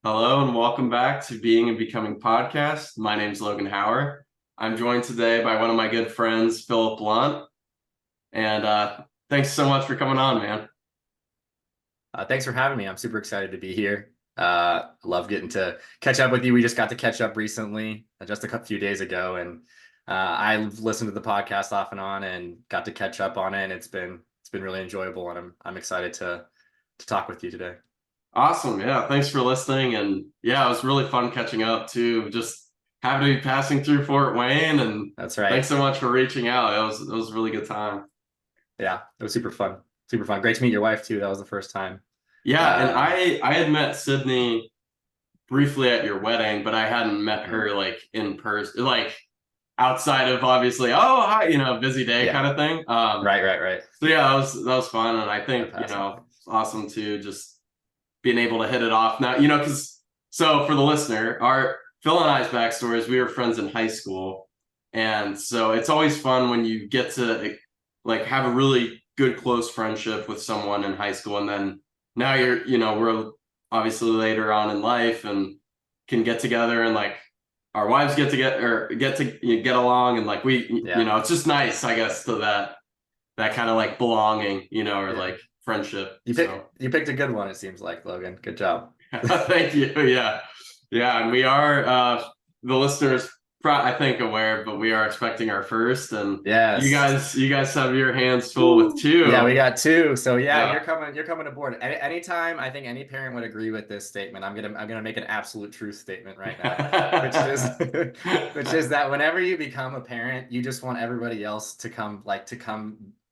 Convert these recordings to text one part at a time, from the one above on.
Hello and welcome back to Being and Becoming Podcast. My name's Logan Hauer. I'm joined today by one of my good friends, Phillip Lunt. And thanks so much for coming on, man. Thanks for having me. I'm super excited to be here. Love getting to catch up with you. We just got to catch up recently, just a few days ago, and I've listened to the podcast off and on, and got to catch up on it. And it's been really enjoyable, and I'm excited to talk with you today. Awesome. Yeah, thanks for listening. And yeah, it was really fun catching up too. Just happened to be passing through Fort Wayne, and That's thanks right. so much for reaching out. It was a really good time. Yeah, it was super fun. Super fun. Great to meet your wife too. That was the first time. Yeah, and Uh, I had met Sydney briefly at your wedding, but I hadn't met mhm. her like in person, like outside of obviously, oh hi, busy day Yeah. kind of thing. Right. So yeah, that was fun, and I The think passing it's things. awesome too, just being able to hit it off now. Because so for the listener, our Phil and I's backstories, we were friends in high school, and so it's always fun when you get to like have a really good close friendship with someone in high school, and then now we're obviously later on in life and can get together and like our wives get along and like Yeah. it's just nice, I guess, to that kind of like belonging, or Yeah. like friendship. You So picked a good one, it seems like, Logan. Good job. thank you. Yeah. Yeah. And we are, the listeners, I think, aware, but we are expecting our first. And you Yes. guys, you guys have your hands full with Woo. Yeah, two. we got two. So yeah, Yeah. you're coming aboard. Anytime I think any parent would agree with this statement, I'm gonna make an absolute truth statement right now, which is which is that whenever you become a parent, you just want everybody else to come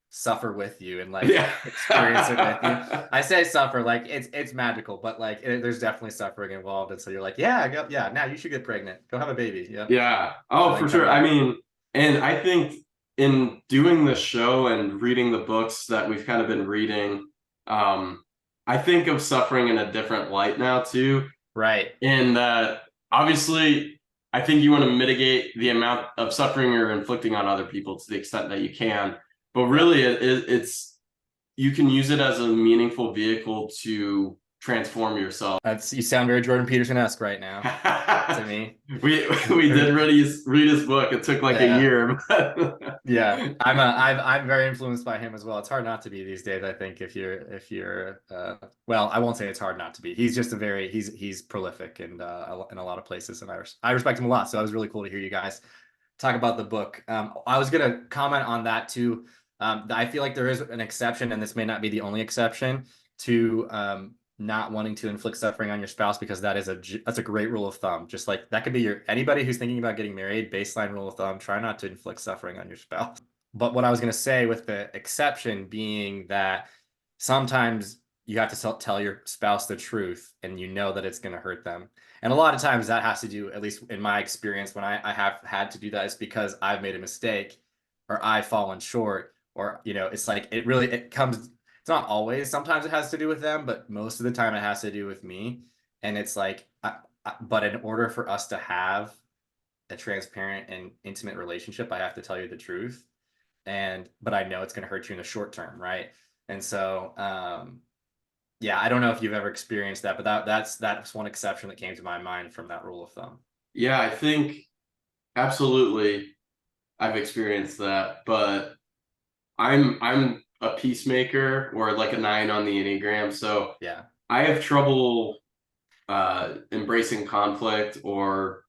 suffer with you and like Yeah. experience it with you. I say suffer like it's magical, but like there's definitely suffering involved, and so you're like, yeah, yeah, now you should get pregnant, go have a baby, yeah, Yeah. and Oh, then for come sure. I back. mean, and I think in doing the show and reading the books that we've kind of been reading, um, I think of suffering in a different light now too. Right. In that, obviously, I think you want to mitigate the amount of suffering you're inflicting on other people to the extent that you can. But Yeah. really, it's you can use it as a meaningful vehicle to transform yourself. That's you sound very Jordan Peterson-esque right now to me. we did read his book. It took like a Yeah. year, but Yeah. I'm very influenced by him as well. It's hard not to be these days, I think, if you're well, I won't say it's hard not to be. He's just he's prolific and in a lot of places, and I respect him a lot. So it was really cool to hear you guys talk about the book. I was gonna comment on that too. I feel like there is an exception, and this may not be the only exception to not wanting to inflict suffering on your spouse, because that's a great rule of thumb. Just like that could be anybody who's thinking about getting married, baseline rule of thumb, try not to inflict suffering on your spouse. But what I was going to say, with the exception being that sometimes you have to tell your spouse the truth, and you know that it's going to hurt them. And a lot of times that has to do, at least in my experience, when I have had to do that, it's because I've made a mistake, or I've fallen short, or it's like it comes, it's not always, sometimes it has to do with them, but most of the time it has to do with me. And it's like but in order for us to have a transparent and intimate relationship, I have to tell you the truth. But I know it's going to hurt you in the short term, right? And so yeah, I don't know if you've ever experienced that, but that's one exception that came to my mind from that rule of thumb. yeah, I think absolutely I've experienced that. But I'm a peacemaker or like a 9 on the Enneagram, so Yeah. I have trouble embracing conflict or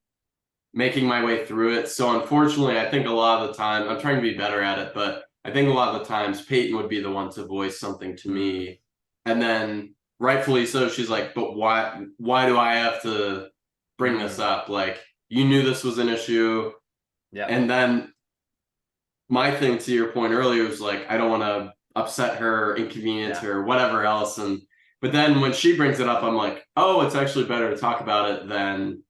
making my way through it. So unfortunately, I think a lot of the time I'm trying to be better at it, but I think a lot of the times Peyton would be the one to voice something to Mm, me, and then rightfully so, she's like, "But why do I have to bring this mm, up? Like, you knew this was an issue." yeah. And then my thing to your point earlier was like, I don't want to upset her, inconvenience Yeah. her, whatever else. And but then when she brings it up, I'm like, oh, it's actually better to talk about it than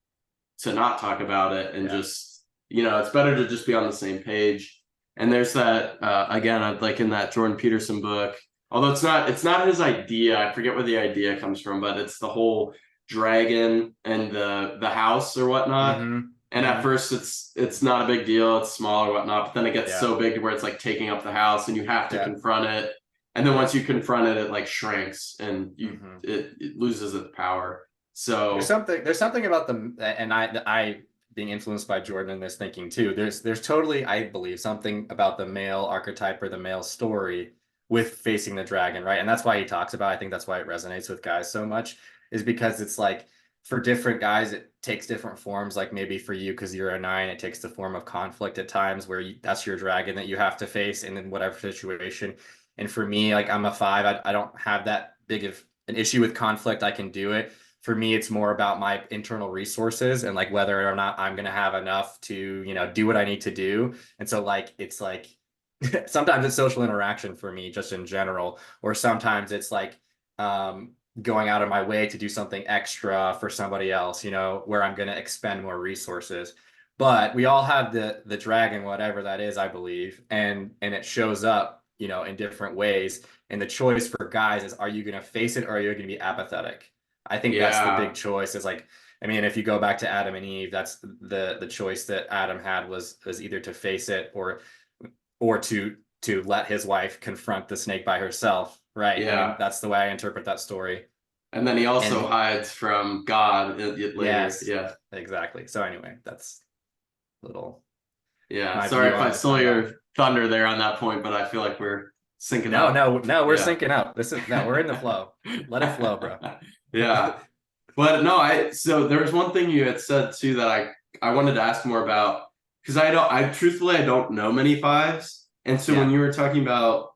to not talk about it, and Yeah. just it's better to just be on the same page. And there's that again, like in that Jordan Peterson book, although it's not his idea. I forget where the idea comes from, but it's the whole dragon and the house or whatnot. Mm-hmm. And at Mm-hmm. first it's not a big deal, it's small or whatnot, but then it gets Yeah. so big to where it's like taking up the house and you have to Yeah. confront it. And then once you confront it, it like shrinks and Mm-hmm. it loses its power. So there's something about them, and I being influenced by Jordan in this thinking too. There's totally, I believe, something about the male archetype or the male story with facing the dragon, right? And that's why he talks about, I think that's why it resonates with guys so much, is because it's like for different guys, it takes different forms. Like maybe for you, because you're a 9, it takes the form of conflict at times where that's your dragon that you have to face in whatever situation. And for me, like I'm a 5, I don't have that big of an issue with conflict. I can do it. For me, it's more about my internal resources and like whether or not I'm going to have enough to, do what I need to do. And so like, it's like, sometimes it's social interaction for me just in general, or sometimes it's like, going out of my way to do something extra for somebody else, where I'm going to expend more resources. But we all have the dragon, whatever that is, I believe, and it shows up, in different ways. And the choice for guys is, are you going to face it or are you going to be apathetic? I think that's the big choice. Is like, I mean, if you go back to Adam and Eve, that's the choice that Adam had was either to face it or to let his wife confront the snake by herself. Right. yeah. I mean, that's the way I interpret that story. And then he also hides from God later. Yes, yeah, exactly. So anyway, that's little. Yeah, sorry if I stole your thunder there on that point, but I feel like we're syncing up. No, we're syncing up. We're in the flow. Let it flow, bro. Yeah. But no, so there was one thing you had said too that I wanted to ask more about, because I truthfully I don't know many 5s. And so when you were talking about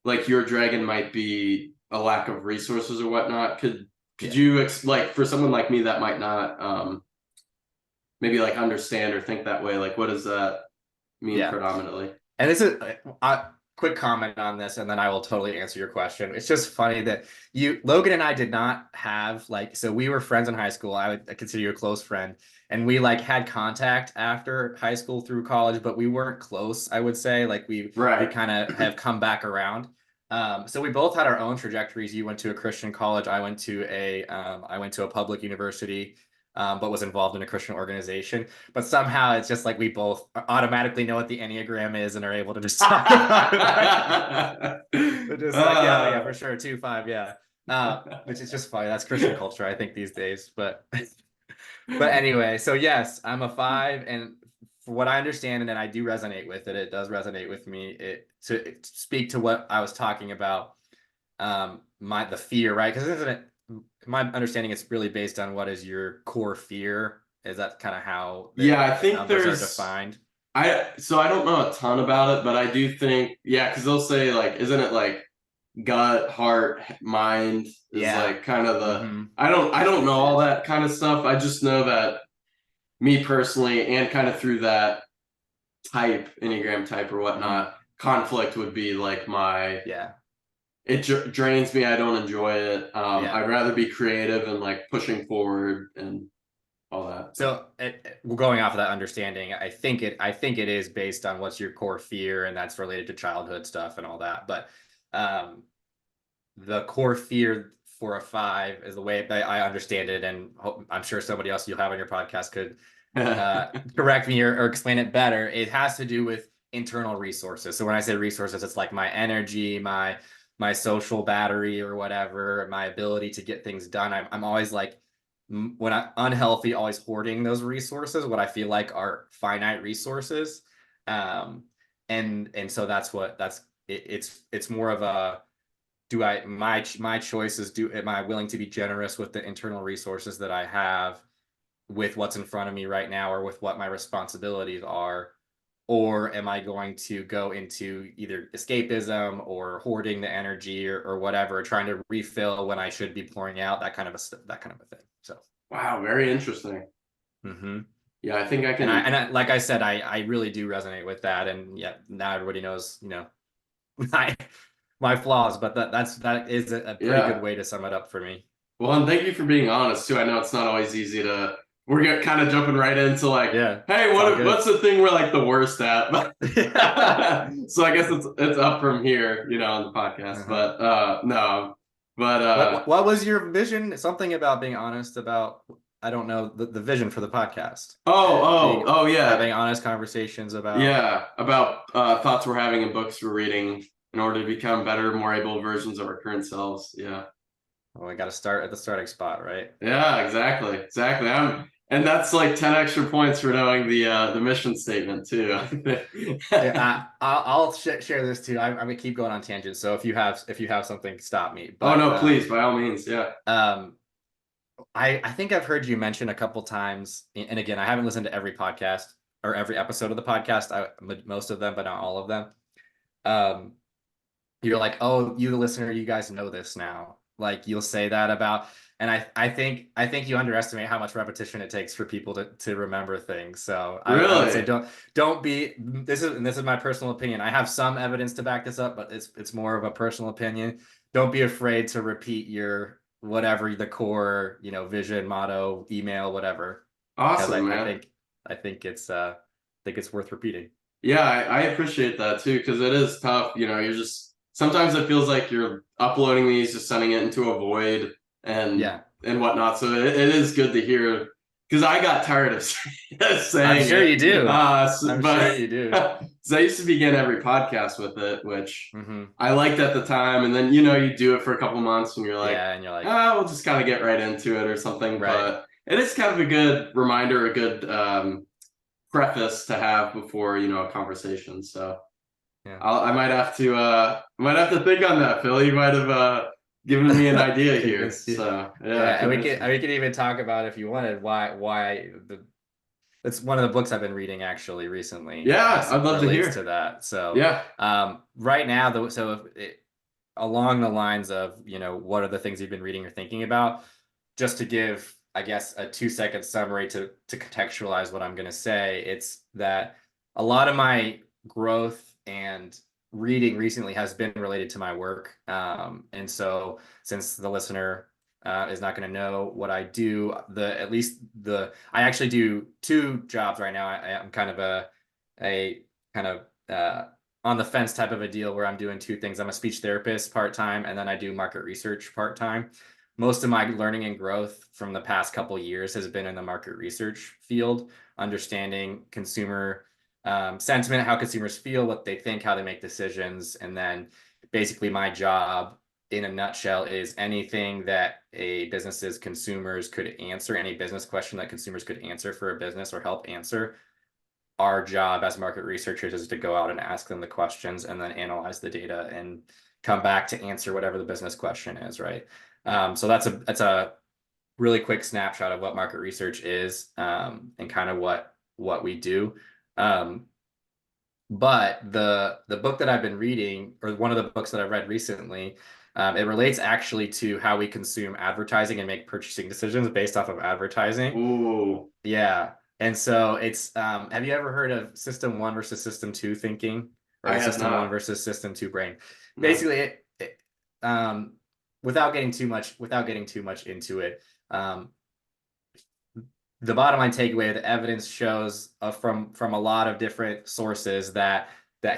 like your dragon might be a lack of resources or whatnot, could you like for someone like me that might not maybe like understand or think that way, like what does that mean predominantly? And this is a quick comment on this, and then I will totally answer your question. It's just funny that Logan and I did not have so we were friends in high school. I would consider you a close friend, and we like had contact after high school through college, but we weren't close. I would say like we kind of have come back around. So we both had our own trajectories. You went to a Christian college. I went to a public university. But was involved in a Christian organization. But somehow it's just like we both automatically know what the Enneagram is and are able to just talk about it. But just like, yeah, for sure, 2-5, yeah. Which is just funny. That's Christian culture, I think, these days. But anyway, so yes, I'm a 5, and for what I understand, and then I do resonate with it. It does resonate with me. To speak to what I was talking about, the fear, right? Because isn't it? My understanding it's really based on what is your core fear. Is that kind of how I think there's are defined? So I don't know a ton about it, but I do think because they'll say like, isn't it like gut, heart, mind is like kind of the I don't know all that kind of stuff. I just know that me personally, and kind of through that Enneagram type or whatnot, conflict would be like my it drains me. I don't enjoy it. I'd rather be creative and like pushing forward and all that. So going off of that understanding, I think it is based on what's your core fear, and that's related to childhood stuff and all that. But the core fear for a 5 is the way I understand it, and I'm sure somebody else you'll have on your podcast could correct me or explain it better. It has to do with internal resources. So when I say resources, it's like my energy, my social battery or whatever, my ability to get things done. I'm always like, when I'm unhealthy, always hoarding those resources, what I feel like are finite resources. And so it's more of a, my choices, am I willing to be generous with the internal resources that I have with what's in front of me right now, or with what my responsibilities are? Or am I going to go into either escapism or hoarding the energy or whatever, trying to refill when I should be pouring out, that kind of a thing. So wow, very interesting. Yeah, I think I can. And like I said, I really do resonate with that. And now everybody knows, my flaws, but that is a pretty good way to sum it up for me. Well, and thank you for being honest too. I know it's not always easy to. We're kind of jumping right into like, hey, what's the thing we're like the worst at? So I guess it's up from here, on the podcast. But no, but what was your vision? Something about being honest about, I don't know, the vision for the podcast. Oh yeah, having honest conversations about thoughts we're having and books we're reading in order to become better, more able versions of our current selves. Yeah. Well, we got to start at the starting spot, right? Yeah, exactly. And that's like 10 extra points for knowing the mission statement too. Yeah, I'll share this too. I'm gonna keep going on tangents. So if you have something, stop me. Oh But no, please, by all means, yeah. I think I've heard you mention a couple times, and again, I haven't listened to every podcast or every episode of the podcast. Most of them, but not all of them. Um, you're like, oh, you the listener, you guys know this now. Like you'll say that about, and I think you underestimate how much repetition it takes for people to remember things. So I would say Really? don't be this is my personal opinion. I have some evidence to back this up, but it's more of a personal opinion. Don't be afraid to repeat your whatever the core, vision, motto, email, whatever. Because Awesome, man. I think it's worth repeating. Yeah, I appreciate that too, because it is tough. You're just sometimes it feels like you're uploading these, just sending it into a void and Yeah. whatnot. So it is good to hear because I got tired of I'm saying sure you it. do. I'm sure But you do. because I used to begin every podcast with it, which Hmm. I liked at the time, and then you do it for a couple months, and you're like, Yeah, and you're like, ah, we'll just kind of get right into it or something. right. But it is kind of a good reminder, a good preface to have before a conversation. So Yeah. I might have to think on that, Phil. You might have given me an idea here. Convinced you. So yeah, Yeah, and convinced me. we could even talk about if you wanted why it's one of the books I've been reading actually recently Yeah, I'd love to relates to hear. that. So Yeah. right now though, along the lines of, what are the things you've been reading or thinking about, just to give, I guess, a 2-second summary to contextualize what I'm going to say, it's that a lot of my growth and reading recently has been related to my work. And so since the listener is not going to know what I do, I actually do 2 jobs right now. I'm kind of a kind of on the fence type of a deal where I'm doing 2 things. I'm a speech therapist part-time, and then I do market research part-time. Most of my learning and growth from the past couple years has been in the market research field, understanding consumer sentiment, how consumers feel, what they think, how they make decisions. And then basically my job in a nutshell is anything that a business's consumers could answer, any business question that consumers could answer for a business or help answer. Our job as market researchers is to go out and ask them the questions and then analyze the data and come back to answer whatever the business question is, right? So that's a really quick snapshot of what market research is, and kind of what we do. But the book that I've been reading, or one of the books that I've read recently, it relates actually to how we consume advertising and make purchasing decisions based off of advertising. Ooh, Yeah. And so it's have you ever heard of system 1 versus system 2 thinking, or I the have system 1 not. versus system 2 brain? No. Basically, um, without getting too much into it, the bottom line takeaway, the evidence shows from a lot of different sources that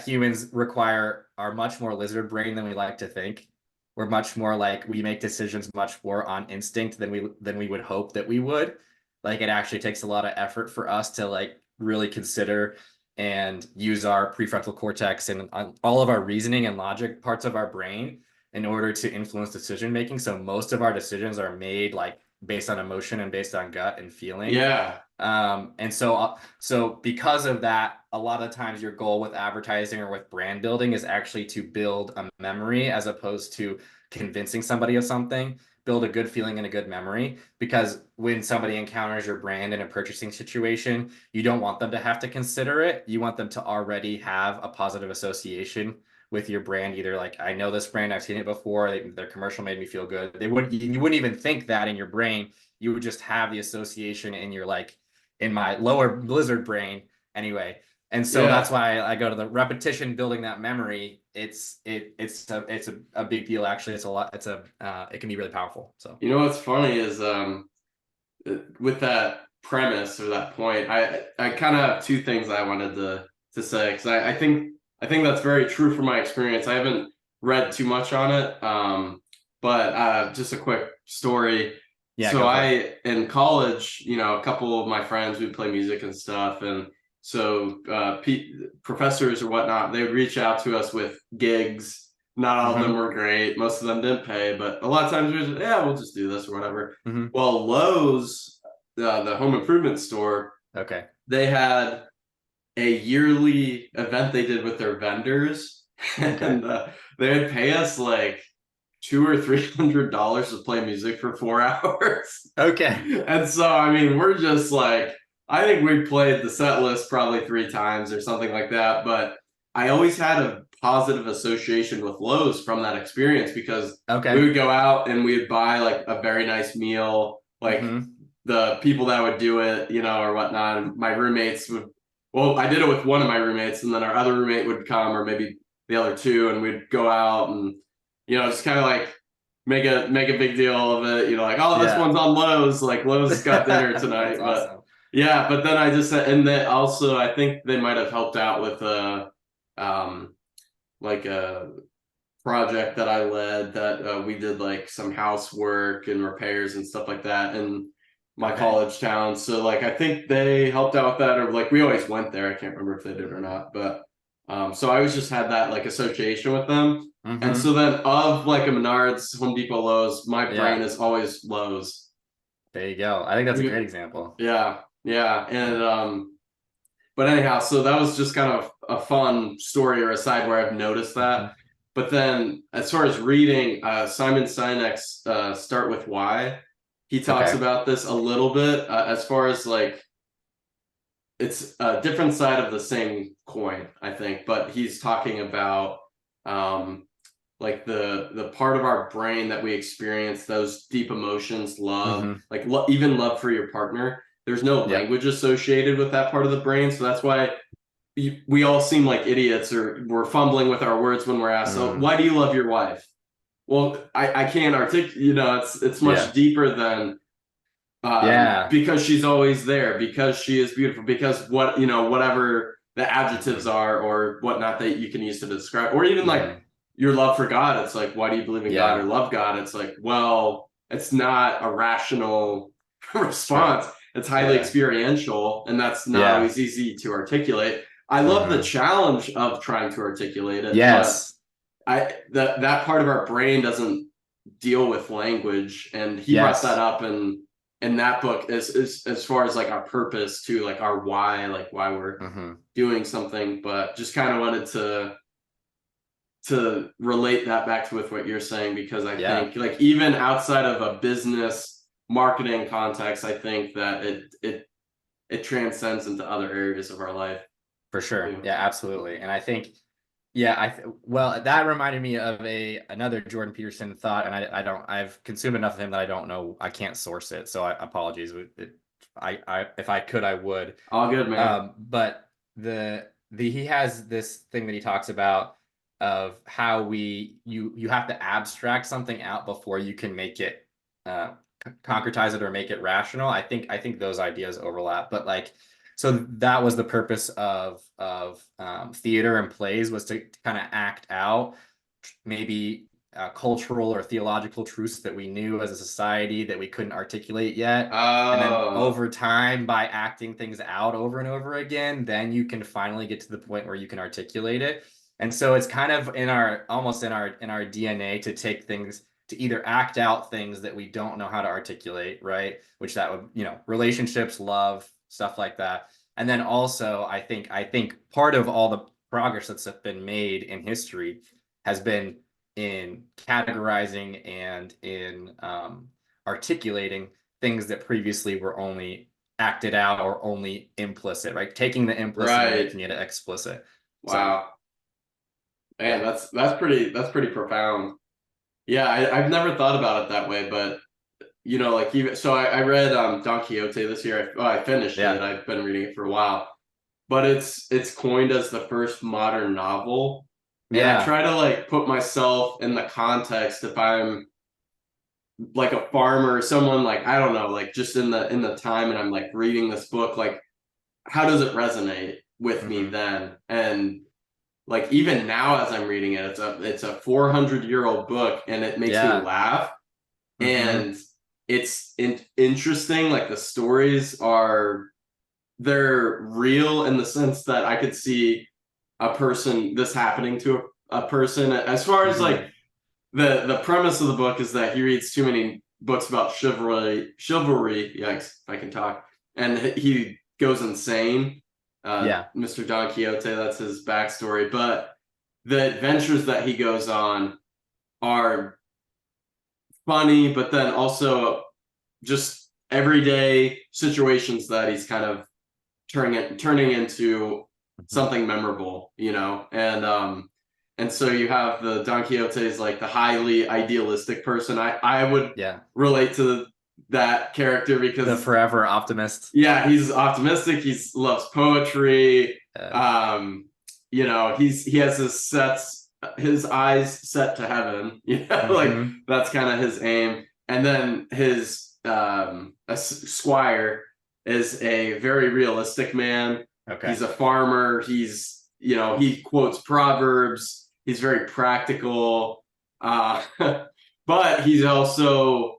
humans are much more lizard brain than we like to think. We're much more like, we make decisions much more on instinct than we would hope that we would. Like it actually takes a lot of effort for us to like really consider and use our prefrontal cortex and all of our reasoning and logic parts of our brain in order to influence decision making. So most of our decisions are made like based on emotion and based on gut and feeling. Yeah. And so because of that, a lot of times your goal with advertising or with brand building is actually to build a memory as opposed to convincing somebody of something. Build a good feeling and a good memory, because when somebody encounters your brand in a purchasing situation, you don't want them to have to consider it. You want them to already have a positive association with your brand, either like, I know this brand, I've seen it before, their commercial made me feel good. You wouldn't even think that in your brain. You would just have the association in your like, in my lower lizard brain anyway. And so that's Yeah. why I go to the repetition, building that memory. It's a big deal. Actually, it can be really powerful. So What's funny is with that premise or that point, I kind of have 2 things I wanted to say because I think that's very true from my experience. I haven't read too much on it, but just a quick story. yeah, So go for it. in college, a couple of my friends would play music and stuff, and so professors or whatnot, they would reach out to us with gigs Not all of them Mm-hmm. were great. Most of them didn't pay, but a lot of times we just, yeah, we'll just do this or whatever. Mm-hmm. Well, Lowe's, the home improvement store, Okay. they had a yearly event they did with their vendors, Okay. and they would pay us like $200 or $300 to play music for 4 hours. Okay. And so, I mean, we're just like, I think we played the set list probably 3 times or something like that. But I always had a positive association with Lowe's from that experience because we Okay. would go out and we would buy like a very nice meal, like Mm-hmm. the people that would do it, or whatnot. And my roommates would, well, I did it with one of my roommates, and then our other roommate would come, or maybe the other two, and we'd go out and, just kind of like make a big deal of it, like, oh, this Yeah. one's on Lowe's, like Lowe's got dinner tonight. That's But awesome. yeah, but then I just, and then also I think they might have helped out with um like a project that I led that we did like some housework and repairs and stuff like that in my Okay. college town. So like I think they helped out with that, or like we always went there. I can't remember if they did or not, but so I always just had that like association with them. And Mm-hmm. so then of like a Menards, Home Depot, Lowe's, my brain Yeah. is always Lowe's. There you go. I think that's a great example. Yeah, yeah. Yeah. And but anyhow, so that was just kind of a fun story or aside where I've noticed Mm-hmm. that. But then, as far as reading, Simon Sinek's "Start with Why," he talks Okay. about this a little bit as far as like it's a different side of the same coin, I think. But he's talking about like the part of our brain that we experience those deep emotions, love, Mm-hmm. like even love for your partner. There's no Yep. language associated with that part of the brain, so that's why we all seem like idiots, or we're fumbling with our words when we're asked, so Mm. why do you love your wife? Well, I can't articulate, it's much Yeah. deeper than Yeah. because she's always there, because she is beautiful, because whatever the adjectives Mm-hmm. are or whatnot that you can use to describe, or even like Mm-hmm. your love for God. It's like, why do you believe in God or Yeah. love God? It's like, well, it's not a rational Sure. response. It's highly Yeah. experiential, and that's not Yeah. always easy to articulate. I love the Mm-hmm. challenge of trying to articulate it, but Yes. that part of our brain doesn't deal with language, and he brought that Yes. up in that book as far as like our purpose to like our why, like why we're Mm-hmm. doing something. But just kind of wanted to relate that back to with what you're saying, because I Yeah. think like even outside of a business marketing context, I think that it transcends into other areas of our life For sure. too. Yeah, absolutely. And I think, yeah, well, that reminded me of another Jordan Peterson thought, and I've consumed enough of him that I don't know, I can't source it. So apologies. If I could, I would. All good, man. But he has this thing that he talks about of how you have to abstract something out before you can make it concretize it or make it rational. I think those ideas overlap, but like, so that was the purpose of theater and plays, was to kind of act out maybe cultural or theological truths that we knew as a society that we couldn't articulate yet. And then Oh, over time, by acting things out over and over again, then you can finally get to the point where you can articulate it. And so it's kind of almost in our DNA to take things, to either act out things that we don't know how to articulate, right? Which that would, relationships, love, stuff like that. And then also, I think part of all the progress that's been made in history has been in categorizing and in articulating things that previously were only acted out or only implicit, right? Taking the implicit and right. making it explicit. So Wow. Man, yeah, that's pretty profound. Yeah, I've never thought about it that way, but like even so, I read Don Quixote this year. I finished it. yeah, I've been reading it for a while, but it's coined as the first modern novel, and I yeah, try to like put myself in the context if I'm like a farmer or someone, like I don't know, like just in the time, and I'm like reading this book, like how does it resonate with me mm-hmm. then? And like even now as I'm reading it, it's a 400-year-old book, and it makes me Yeah, laugh, mm-hmm. and it's interesting. Like the stories they're real in the sense that I could see this happening to a person. As far as like Mhm. the premise of the book is that he reads too many books about chivalry. Yikes, if I can talk, and he goes insane. Yeah. Mr. Don Quixote, that's his backstory, but the adventures that he goes on are funny, but then also just everyday situations that he's kind of turning into Mhm. something memorable, you know. And so you have the Don Quixote is like the highly idealistic person. I would Yeah. relate to that character The because forever optimist. yeah, he's optimistic. He loves poetry. Uh, Um, you know, he has his eyes set to heaven. You know, like mhm. that's kind of his aim. And then his squire is a very realistic man. Okay. He's a farmer. He quotes proverbs. He's very practical. Uh, but he's also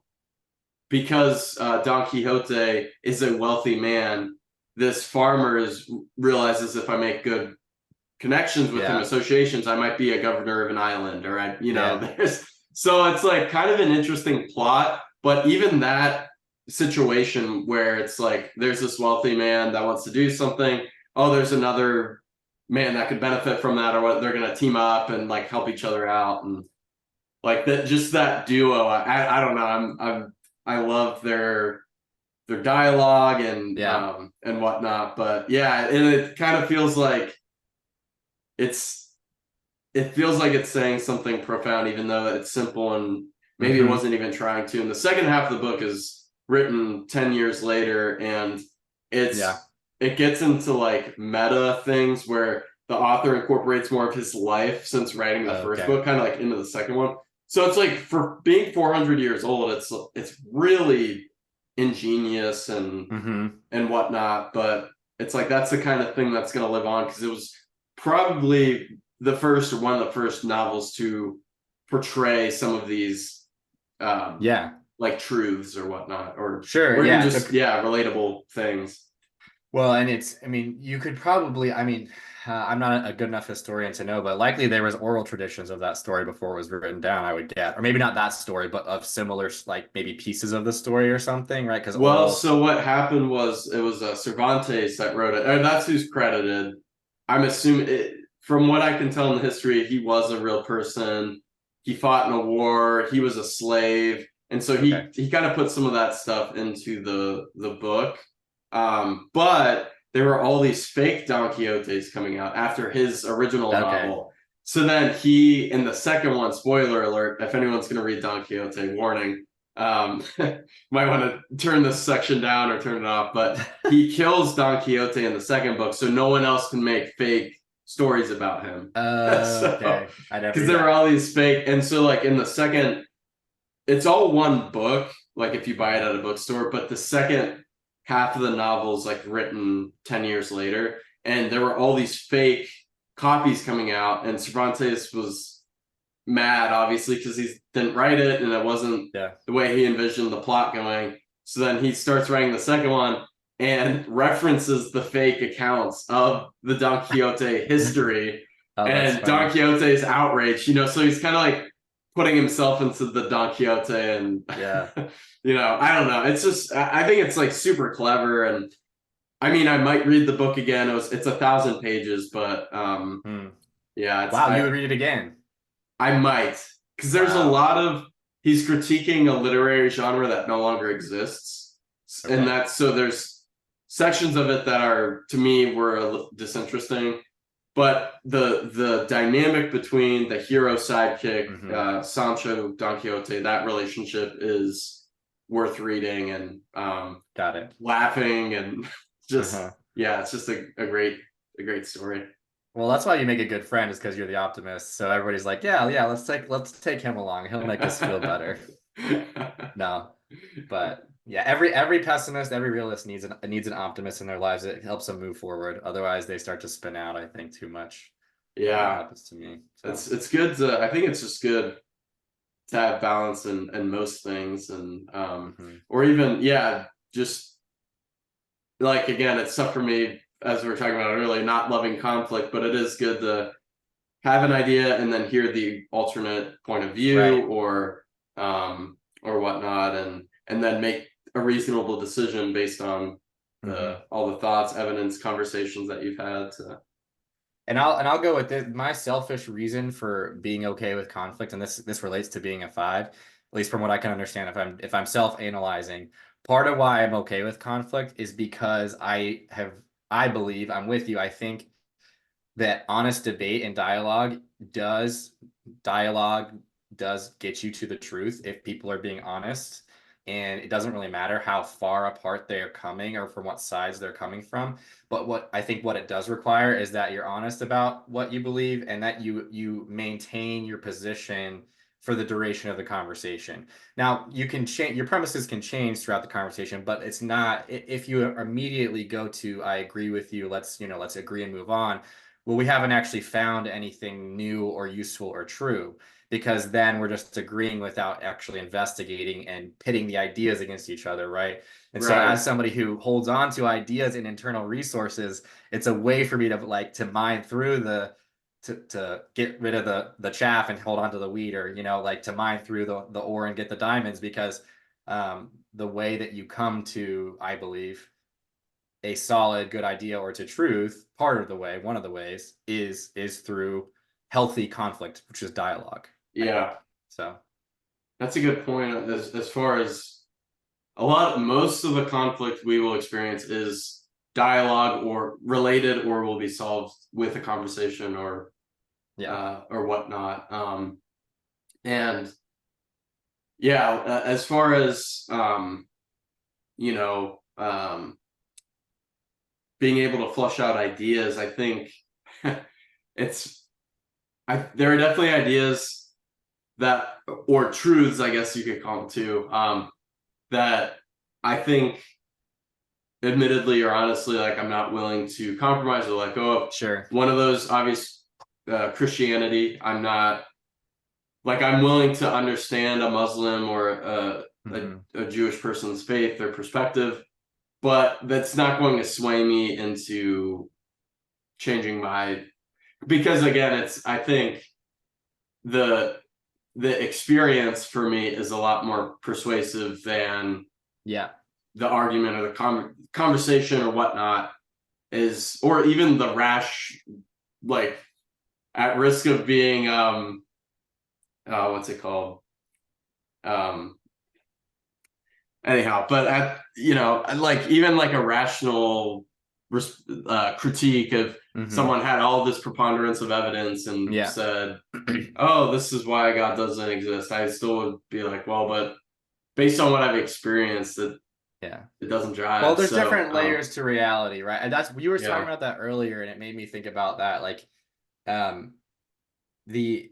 because Don Quixote is a wealthy man, this farmer realizes if I make good connections with him, Yeah. associations, I might be a governor of an island, or Yeah. there's so it's like kind of an interesting plot, but even that situation where it's like there's this wealthy man that wants to do something, oh, there's another man that could benefit from that, or what they're gonna team up and like help each other out and like that just that duo I don't know I love their dialogue Yeah. and whatnot but yeah and it kind of feels like it's it feels like it's saying something profound even though it's simple and maybe it Mhm. wasn't even trying to and the second half of the book is written 10 years later and Yeah. it gets into like meta things where the author incorporates more of his life since writing the first Okay. book kind of like into the second one so it's like for being 400 years old it's really ingenious Mhm. and whatnot but it's like that's the kind of thing that's going to live on because it was probably one of the first novels to portray some of these um Yeah. like truths or whatnot Sure. or even Yeah. It just took yeah relatable things. Well, and I mean, you could probably, I'm not a good enough historian to know, but likely there was oral traditions of that story before it was written down, I would get, or maybe not that story, but of similar, like maybe pieces of the story or something, right? Because Well, oral, so what happened was it was Cervantes that wrote it, or that's who's credited. I'm assuming, from what I can tell in the history, he was a real person. He fought in a war. He was a slave, and so okay, he kind of put some of that stuff into the book. But there were all these fake Don Quixotes coming out after his original okay, novel. So then he, in the second one, spoiler alert, if anyone's going to read Don Quixote, warning. Um, might want to turn this section down or turn it off, but he kills Don Quixote in the second book, so no one else can make fake stories about him. So, okay. I never because knew there were that. all these fake, and so like in the second, it's all one book, like if you buy it Mhm. at a bookstore, but the second half of the novel's like written 10 years later, and there were all these fake copies coming out, and Cervantes was mad, obviously, because he didn't write it and it wasn't Yeah. the way he envisioned the plot going. So then he starts writing the second one and references the fake accounts of the Don Quixote history. Oh, that's And Don funny. Quixote is outraged, so he's kind of like putting himself into the Don Quixote and, Yeah. I don't know. It's just, I think it's like super clever. And I mean, I might read the book again. It's 1,000 pages, but Hmm. yeah, Wow, you would read it again. I might, because there's a Wow. lot of he's critiquing a literary genre that no longer exists, and Okay. that's so there's sections of it that are to me were disinteresting, but the dynamic between the hero sidekick Hmm. Sancho Don Quixote that relationship is worth reading and Got it. laughing and just Uh-huh. yeah, it's just a great story. Well, that's why you make a good friend is because you're the optimist. So everybody's like, yeah, yeah, let's take him along. He'll make us feel better. No, but yeah, every pessimist, every realist needs an optimist in their lives. It helps them move forward. Otherwise, they start to spin out, I think, too much. That Yeah, happens to me. So, it's good to I think it's just good to have balance in most things and mhm. or even yeah just like again it's tough for me as we were talking about earlier not loving conflict but it is good to have an idea and then hear the alternate point of view, Right. or whatnot, and then make a reasonable decision based on Hmm. all the thoughts, evidence, conversations that you've had to. And I'll go with this. My selfish reason for being okay with conflict, and this relates to being a five, at least from what I can understand, if I'm self-analyzing, part of why I'm okay with conflict is because I believe I'm with you. I think that honest debate and does dialogue does get you to the truth if people are being honest. And it doesn't really matter how far apart they are coming or from what sides they're coming from. But what it does require is that you're honest about what you believe and that you maintain your position for the duration of the conversation. Now, you can change your premises can change throughout the conversation, but it's not if you immediately go to I agree with you, let's agree and move on. Well, we haven't actually found anything new or useful or true because then we're just agreeing without actually investigating and pitting the ideas against each other, right? And so Right. as somebody who holds on to ideas and internal resources, it's a way for me to mine through to get rid of the chaff and hold on to the weed, or like to mine through the ore and get the diamonds, because the way that you come to, I believe, a solid good idea or to truth, part of the way, one of the ways is through healthy conflict, which is dialogue. Yeah, So that's a good point. As far as most of the conflict we will experience is dialogue or related, or will be solved with a conversation yeah. or whatnot. And yeah, as far as you know, being able to flush out ideas, I think it's there are definitely ideas that, or truths, I guess you could call them too, that I think, admittedly or honestly, like I'm not willing to compromise or let go of. Sure. One of those obvious, Christianity. I'm not, like, I'm willing to understand a Muslim or Hmm. a Jewish person's faith, their perspective, but that's not going to sway me into changing my, because again, it's, I think the the experience for me is a lot more persuasive than Yeah. the argument or the conversation or whatnot is, or even the rash, like, at risk of being what's it called, um anyhow, but at, like, even like a rational critique of Hmm. someone had all this preponderance of evidence and Yeah. said, oh, this is why God doesn't exist, I still would be like, well, but based on what I've experienced, Yeah. it doesn't Well, drive. there's So different layers to reality, right? And that's you were talking yeah. about that earlier, and it made me think about that. Like, um, you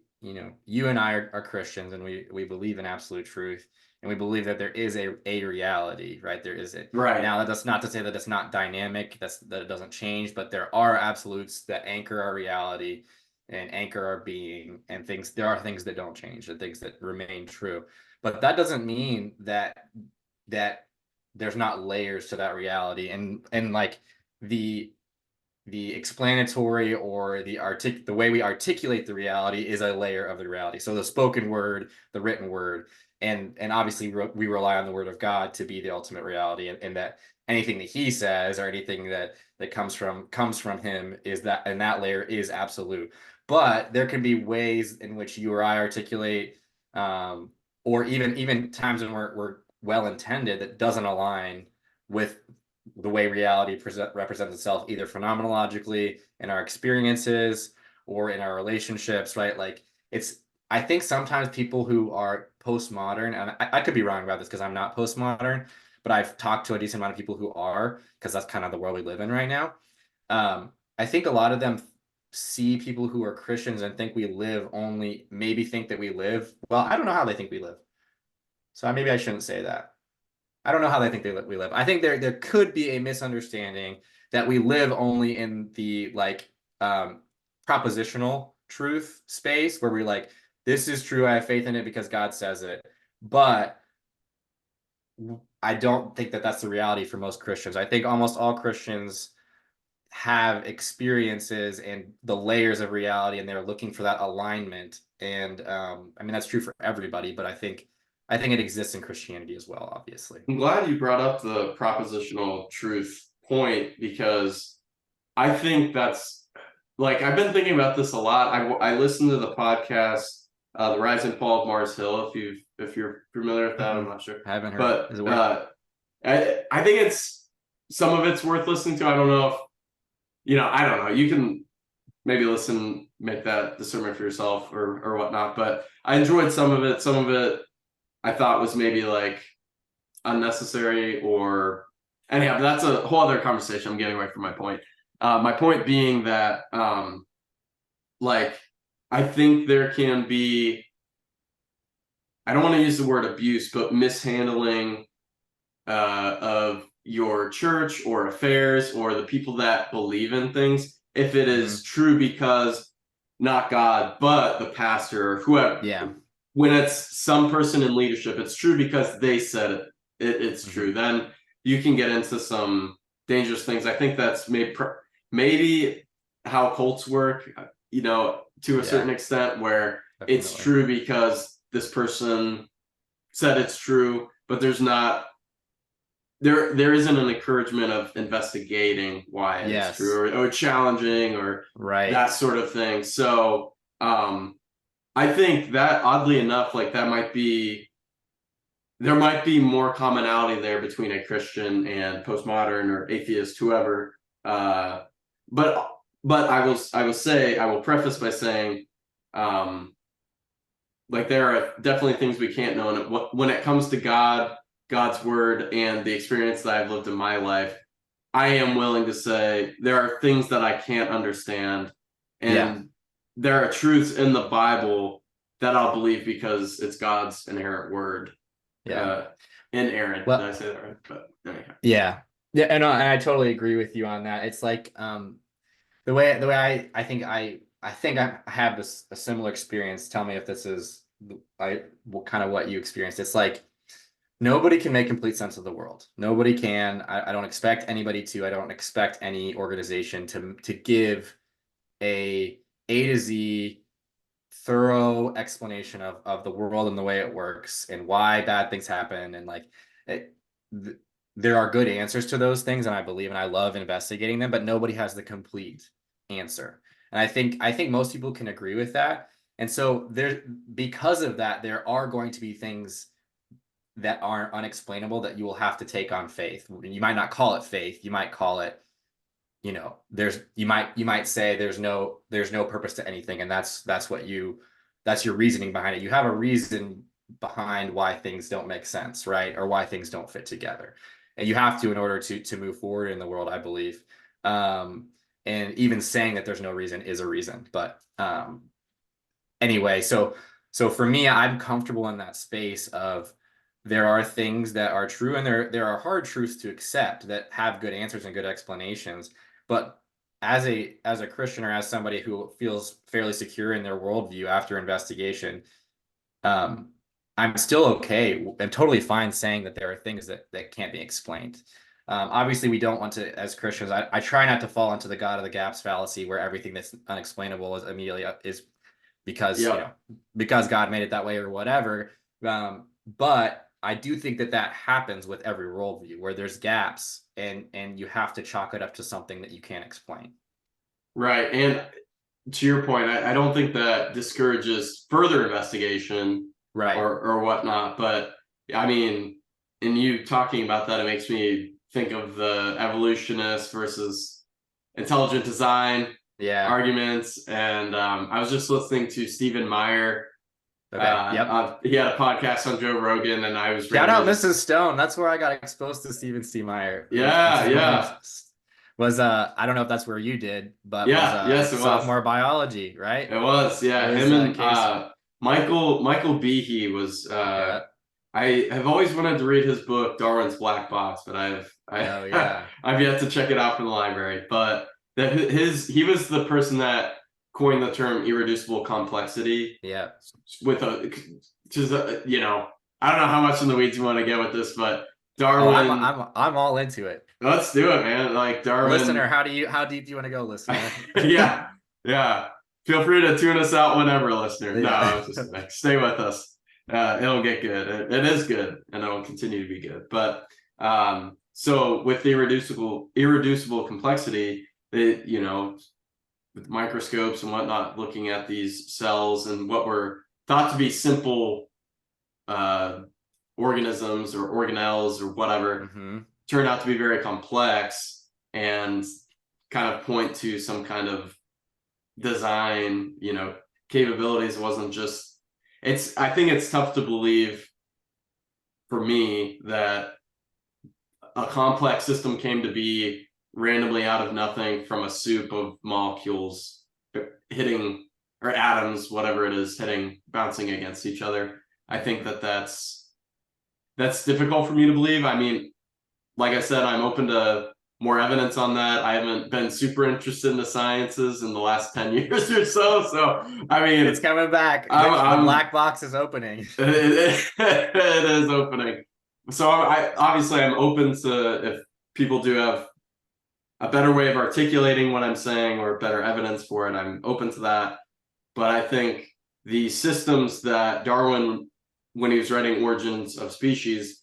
and I are Christians, and we believe in absolute truth, and we believe that there is a reality, right? There is it. Right. Now, that's not to say that it's not dynamic, that it doesn't change, but there are absolutes that anchor our reality and anchor our being, and things. There are things that don't change, and things that remain true. But that doesn't mean that there's not layers to that reality, and like the the explanatory or the way we articulate the reality is a layer of the reality. So the spoken word, the written word, and obviously we rely on the word of God to be the ultimate reality, and that anything that he says or anything that comes from him is that, and that layer is absolute. But there can be ways in which you or I articulate, um, or even times when we're well intended, that doesn't align with the way reality represents itself, either phenomenologically in our experiences or in our relationships, right? Like, I think sometimes people who are postmodern, and I could be wrong about this because I'm not postmodern, but I've talked to a decent amount of people who are, because that's kind of the world we live in right now. I think a lot of them see people who are Christians and maybe think that we live, well, I don't know how they think we live. So maybe I shouldn't say that. I don't know how they think we live. I think there could be a misunderstanding that we live only in the like propositional truth space where we're like, this is true, I have faith in it because God says it. But I don't think that that's the reality for most Christians. I think almost all Christians have experiences and the layers of reality, and they're looking for that alignment. And I mean, that's true for everybody, but I think it exists in Christianity as well, obviously. I'm glad you brought up the propositional truth point, because I think that's, like, I've been thinking about this a lot. I listened to the podcast, The Rise and Fall of Mars Hill. If you're familiar with that, I'm not sure. I haven't heard. But Is it worth I think some of it's worth listening to. I don't know if, I don't know. You can maybe listen, make that discernment for yourself or whatnot. But I enjoyed some of it. Some of it I thought was maybe like unnecessary, or anyhow, but that's a whole other conversation. I'm getting away from my point. My point being that, like, I think there can be, I don't want to use the word abuse, but mishandling of your church or affairs or the people that believe in things, if it is true because not God, but the pastor or whoever. Yeah. When it's some person in leadership, it's true because they said it. It's true. Then you can get into some dangerous things. I think that's maybe how cults work, to a certain extent, where it's true because this person said it's true, but there isn't an encouragement of investigating why it's true, or challenging, or that sort of thing. So I think that, oddly enough, like, there might be more commonality there between a Christian and postmodern or atheist, whoever. But I will preface by saying, like, there are definitely things we can't know, and when it comes to God's word and the experience that I've lived in my life, I am willing to say there are things that I can't understand, and there are truths in the Bible that I'll believe because it's God's inerrant word. Inerrant. Well, did I say that right? But anyhow. Yeah, and I totally agree with you on that. It's like the way I think I have a similar experience. Tell me if this is kind of what you experienced. It's like, nobody can make complete sense of the world. Nobody can. I don't expect anybody to. I don't expect any organization to give a to Z thorough explanation of the world and the way it works and why bad things happen. And like, there are good answers to those things, and I believe and I love investigating them, but nobody has the complete answer. And I think most people can agree with that. And so because of that, there are going to be things that aren't unexplainable that you will have to take on faith. You might not call it faith. You might call it, you might say there's no purpose to anything. And that's your reasoning behind it. You have a reason behind why things don't make sense, right? Or why things don't fit together. And you have to, in order to move forward in the world, I believe. And even saying that there's no reason is a reason. But anyway, so for me, I'm comfortable in that space of, there are things that are true, and there are hard truths to accept that have good answers and good explanations. But as a Christian, or as somebody who feels fairly secure in their worldview after investigation, I'm still okay and totally fine saying that there are things that can't be explained. Obviously, we don't want to, as Christians, I try not to fall into the God of the gaps fallacy, where everything that's unexplainable is immediately because because God made it that way or whatever. But I do think that happens with every worldview, where there's gaps, and you have to chalk it up to something that you can't explain. Right. And to your point, I don't think that discourages further investigation, right, or whatnot. But I mean, in you talking about that, it makes me think of the evolutionist versus intelligent design arguments. And I was just listening to Stephen Meyer. He had a podcast on Joe Rogan, and I was shout out Mrs. Stone. That's where I got exposed to Stephen C. Meyer. Was I don't know if that's where you did, but yes, it sophomore was biology, right? It was, him and Michael Behe was. I have always wanted to read his book Darwin's Black Box, but I've yet to check it out from the library. But he was the person that coined the term irreducible complexity. With I don't know how much in the weeds you want to get with this, but Darwin. I'm all into it. Let's do it, man. Like Listener, Darwin. how deep do you want to go, listener? Yeah, yeah. Feel free to tune us out whenever, listener. No, I Yeah. was just kidding. Stay with us. It'll get good. It is good, and it'll continue to be good. But so with the irreducible complexity, with microscopes and whatnot, looking at these cells and what were thought to be simple organisms or organelles or whatever, turned out to be very complex and kind of point to some kind of design, capabilities. It wasn't just, I think it's tough to believe for me that a complex system came to be randomly out of nothing from a soup of molecules hitting, or atoms, whatever it is, bouncing against each other. I think that's difficult for me to believe. I mean, like I said, I'm open to more evidence on that. I haven't been super interested in the sciences in the last 10 years or so. So, I mean, it's coming back. The black box is opening. It is opening. So I'm open to, if people do have a better way of articulating what I'm saying or better evidence for it, I'm open to that. But I think the systems that Darwin, when he was writing Origins of Species,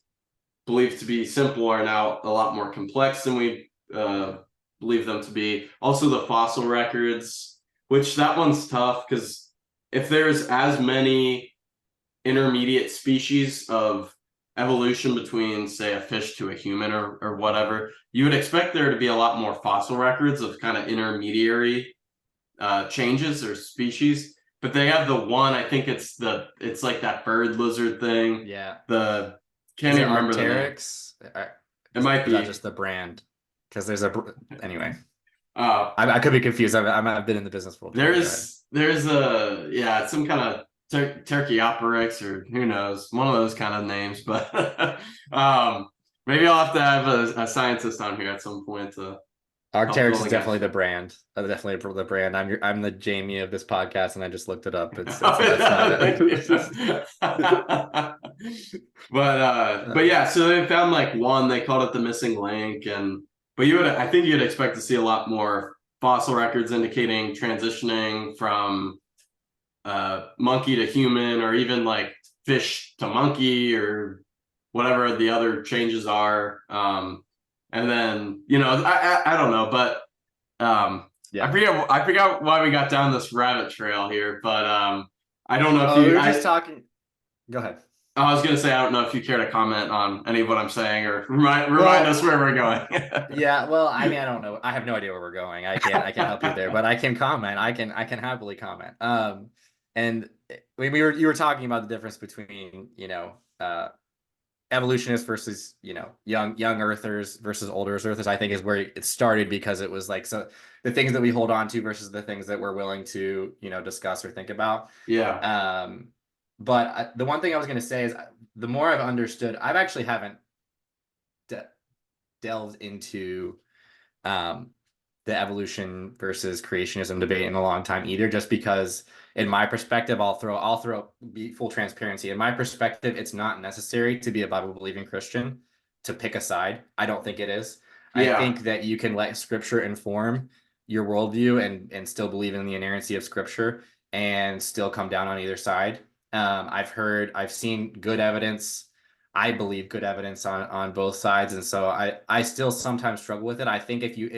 believed to be simple are now a lot more complex than we believe them to be. Also, the fossil records, which that one's tough, because if there's as many intermediate species of evolution between, say, a fish to a human or whatever, you would expect there to be a lot more fossil records of kind of intermediary changes or species. But they have the one, I think it's like that bird lizard thing. Yeah. Can't even remember Arcteryx? the name. It might be. Is that just the brand? Because there's anyway. I could be confused. I've been in the business world. There's it's some kind of Turkeyoporix, or who knows, one of those kind of names. But maybe I'll have to have a scientist on here at some point to. Arcteryx is definitely the brand. Definitely the brand. I'm the Jamie of this podcast, and I just looked it up. It's not but yeah, so they found like one. They called it the missing link, but I think you'd expect to see a lot more fossil records indicating transitioning from monkey to human, or even like fish to monkey, or whatever the other changes are. And then, I don't know, but yeah. I forgot why we got down this rabbit trail here, but I don't know if we were just talking. Go ahead. I was going to say, I don't know if you care to comment on any of what I'm saying, or remind us where we're going. Yeah, well, I mean, I don't know. I have no idea where we're going. I can't help you there, but I can comment. I can happily comment. And you were talking about the difference between, evolutionists versus, young earthers versus older earthers. I think is where it started, because it was like, so the things that we hold on to versus the things that we're willing to, discuss or think about. Yeah. But the one thing I was going to say is, the more I've understood, I've actually haven't delved into the evolution versus creationism debate in a long time either, just because in my perspective, be full transparency. In my perspective, it's not necessary to be a Bible believing Christian to pick a side. I don't think it is. Yeah. I think that you can let scripture inform your worldview and still believe in the inerrancy of scripture and still come down on either side. I've seen good evidence. I believe good evidence on both sides. And so I still sometimes struggle with it. I think if you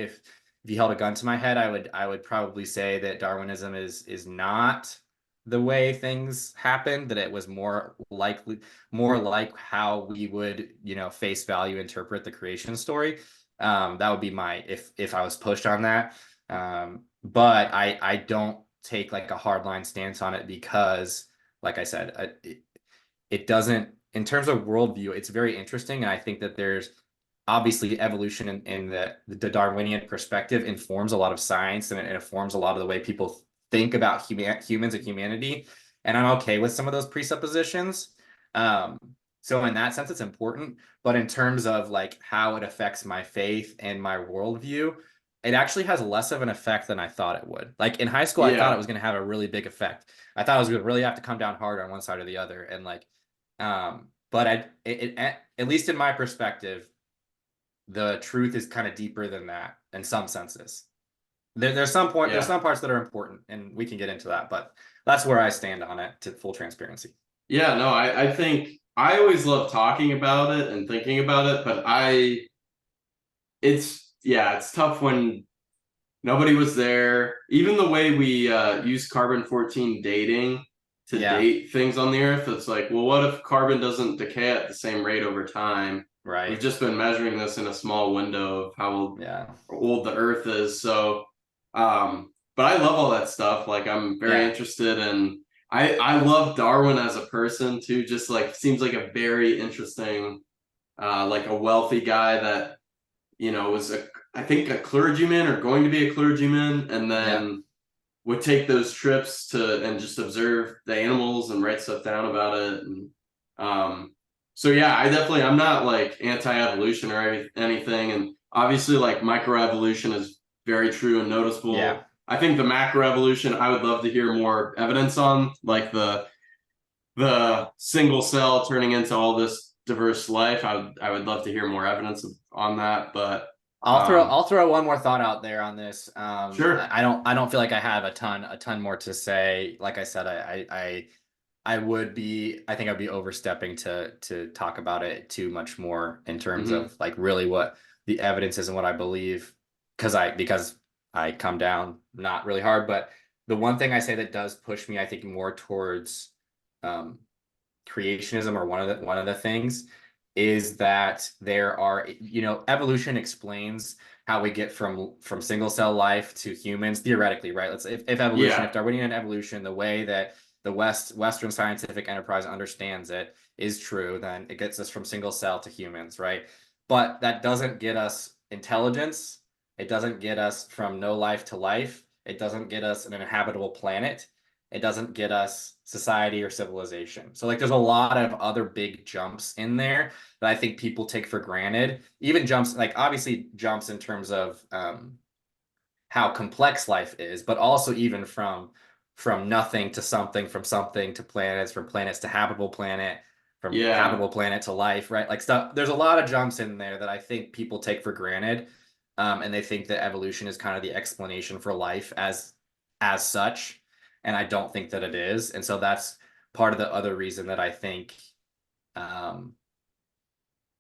held a gun to my head, I would probably say that Darwinism is not the way things happened, that it was more like how we would, face value interpret the creation story. That would be if I was pushed on that. But I don't take like a hardline stance on it, because like I said, it doesn't, in terms of worldview, it's very interesting. And I think that there's obviously evolution in the Darwinian perspective informs a lot of science, and it informs a lot of the way people think about humans and humanity. And I'm okay with some of those presuppositions. So in that sense, it's important. But in terms of like how it affects my faith and my worldview, it actually has less of an effect than I thought it would. Like in high school, I thought it was going to have a really big effect. I thought I was going to really have to come down hard on one side or the other. And like, but but at least in my perspective, the truth is kind of deeper than that in some senses. There's some parts that are important, and we can get into that, but that's where I stand on it, to full transparency. Yeah, no, I think I always love talking about it and thinking about it, but it's tough when nobody was there. Even the way we use carbon-14 dating to date things on the Earth, it's like, well, what if carbon doesn't decay at the same rate over time? Right. We've just been measuring this in a small window of how old the Earth is. So, but I love all that stuff. Like, I'm very interested in. I love Darwin as a person too. Just like seems like a very interesting, like a wealthy guy that was I think a clergyman or going to be a clergyman, and then would take those trips and just observe the animals and write stuff down about it. And so yeah, I'm not like anti-evolution or anything. And obviously like microevolution is very true and noticeable. Yeah. I think the macroevolution, I would love to hear more evidence on, like the single cell turning into all this diverse life. I would love to hear more evidence on that. But I'll throw one more thought out there on this. Sure. I don't feel like I have a ton more to say. Like I said, I think I'd be overstepping to talk about it too much more in terms of like really what the evidence is and what I believe, because I come down not really hard. But the one thing I say that does push me, I think, more towards creationism, or one of the things, is that there are, evolution explains how we get from single cell life to humans theoretically, right? If Darwinian evolution, the way that the Western scientific enterprise understands it is true, then it gets us from single cell to humans, right? But that doesn't get us intelligence. It doesn't get us from no life to life. It doesn't get us an inhabitable planet. It doesn't get us society or civilization. So like there's a lot of other big jumps in there that I think people take for granted. Even jumps, like obviously jumps in terms of how complex life is, but also even from nothing to something, from something to planets, from planets to habitable planet, from habitable planet to life, right? Like stuff. There's a lot of jumps in there that I think people take for granted, and they think that evolution is kind of the explanation for life as such, and I don't think that it is. And so that's part of the other reason that I think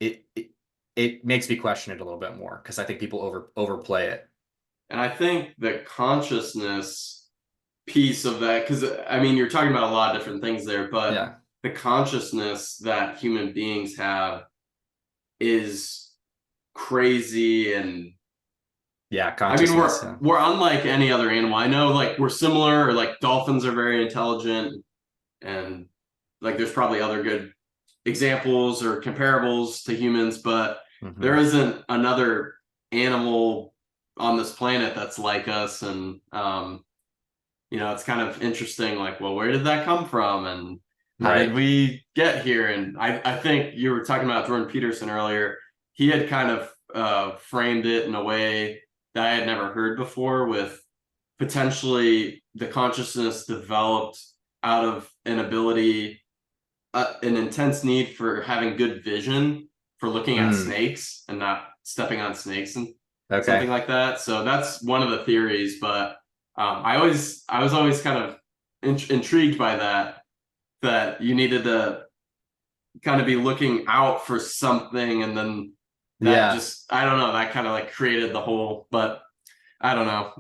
it makes me question it a little bit more, because I think people overplay it. And I think the consciousness piece of that, because I mean, you're talking about a lot of different things there, but the consciousness that human beings have is crazy. And I mean, we're unlike any other animal. I know like we're similar, or like dolphins are very intelligent, and like there's probably other good examples or comparables to humans, but there isn't another animal on this planet that's like us. And it's kind of interesting, like, well, where did that come from, and how did we get here? And I think you were talking about Jordan Peterson earlier. He had kind of framed it in a way that I had never heard before, with potentially the consciousness developed out of an ability, an intense need for having good vision, for looking at snakes and not stepping on snakes and something like that. So that's one of the theories. But I was always kind of intrigued by that you needed to kind of be looking out for something, and then just, I don't know, that kind of like created the whole. But I don't know.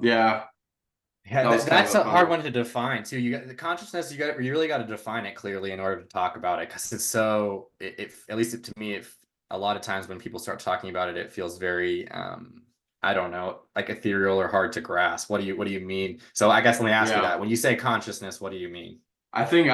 That's a hard one to define too. You got the consciousness. You really got to define it clearly in order to talk about it, because it's so. At least to me, a lot of times when people start talking about it, it feels very I don't know, like ethereal or hard to grasp. What do you mean? So I guess let me ask you that. When you say consciousness, what do you mean? I think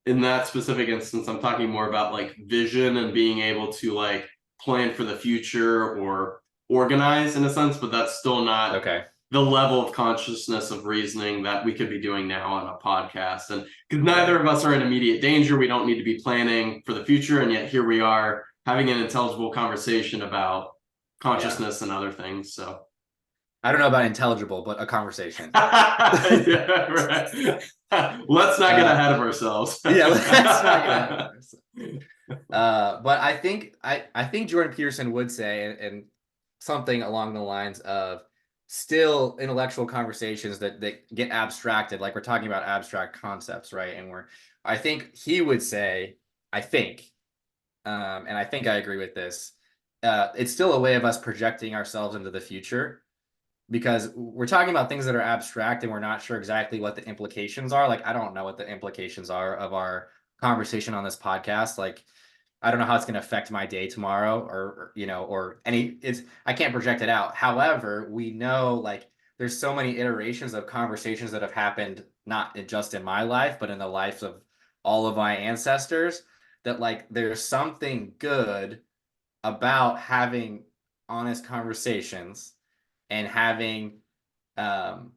in that specific instance, I'm talking more about like vision and being able to like plan for the future or organize in a sense, but that's still not the level of consciousness of reasoning that we could be doing now on a podcast. And because neither of us are in immediate danger, we don't need to be planning for the future, and yet here we are having an intelligible conversation about consciousness and other things. So I don't know about intelligible, but a conversation. Let's not get ahead of ourselves. Let's not get ahead of ourselves. But I think Jordan Peterson would say, and something along the lines of still intellectual conversations that get abstracted, like we're talking about abstract concepts, right? And I think he would say, I think, and I think I agree with this. It's still a way of us projecting ourselves into the future because we're talking about things that are abstract and we're not sure exactly what the implications are. Like, I don't know what the implications are of our conversation on this podcast. Like, I don't know how it's going to affect my day tomorrow or any, I can't project it out. However, we know like there's so many iterations of conversations that have happened, not just in my life, but in the lives of all of my ancestors, that like there's something good about having honest conversations and having um,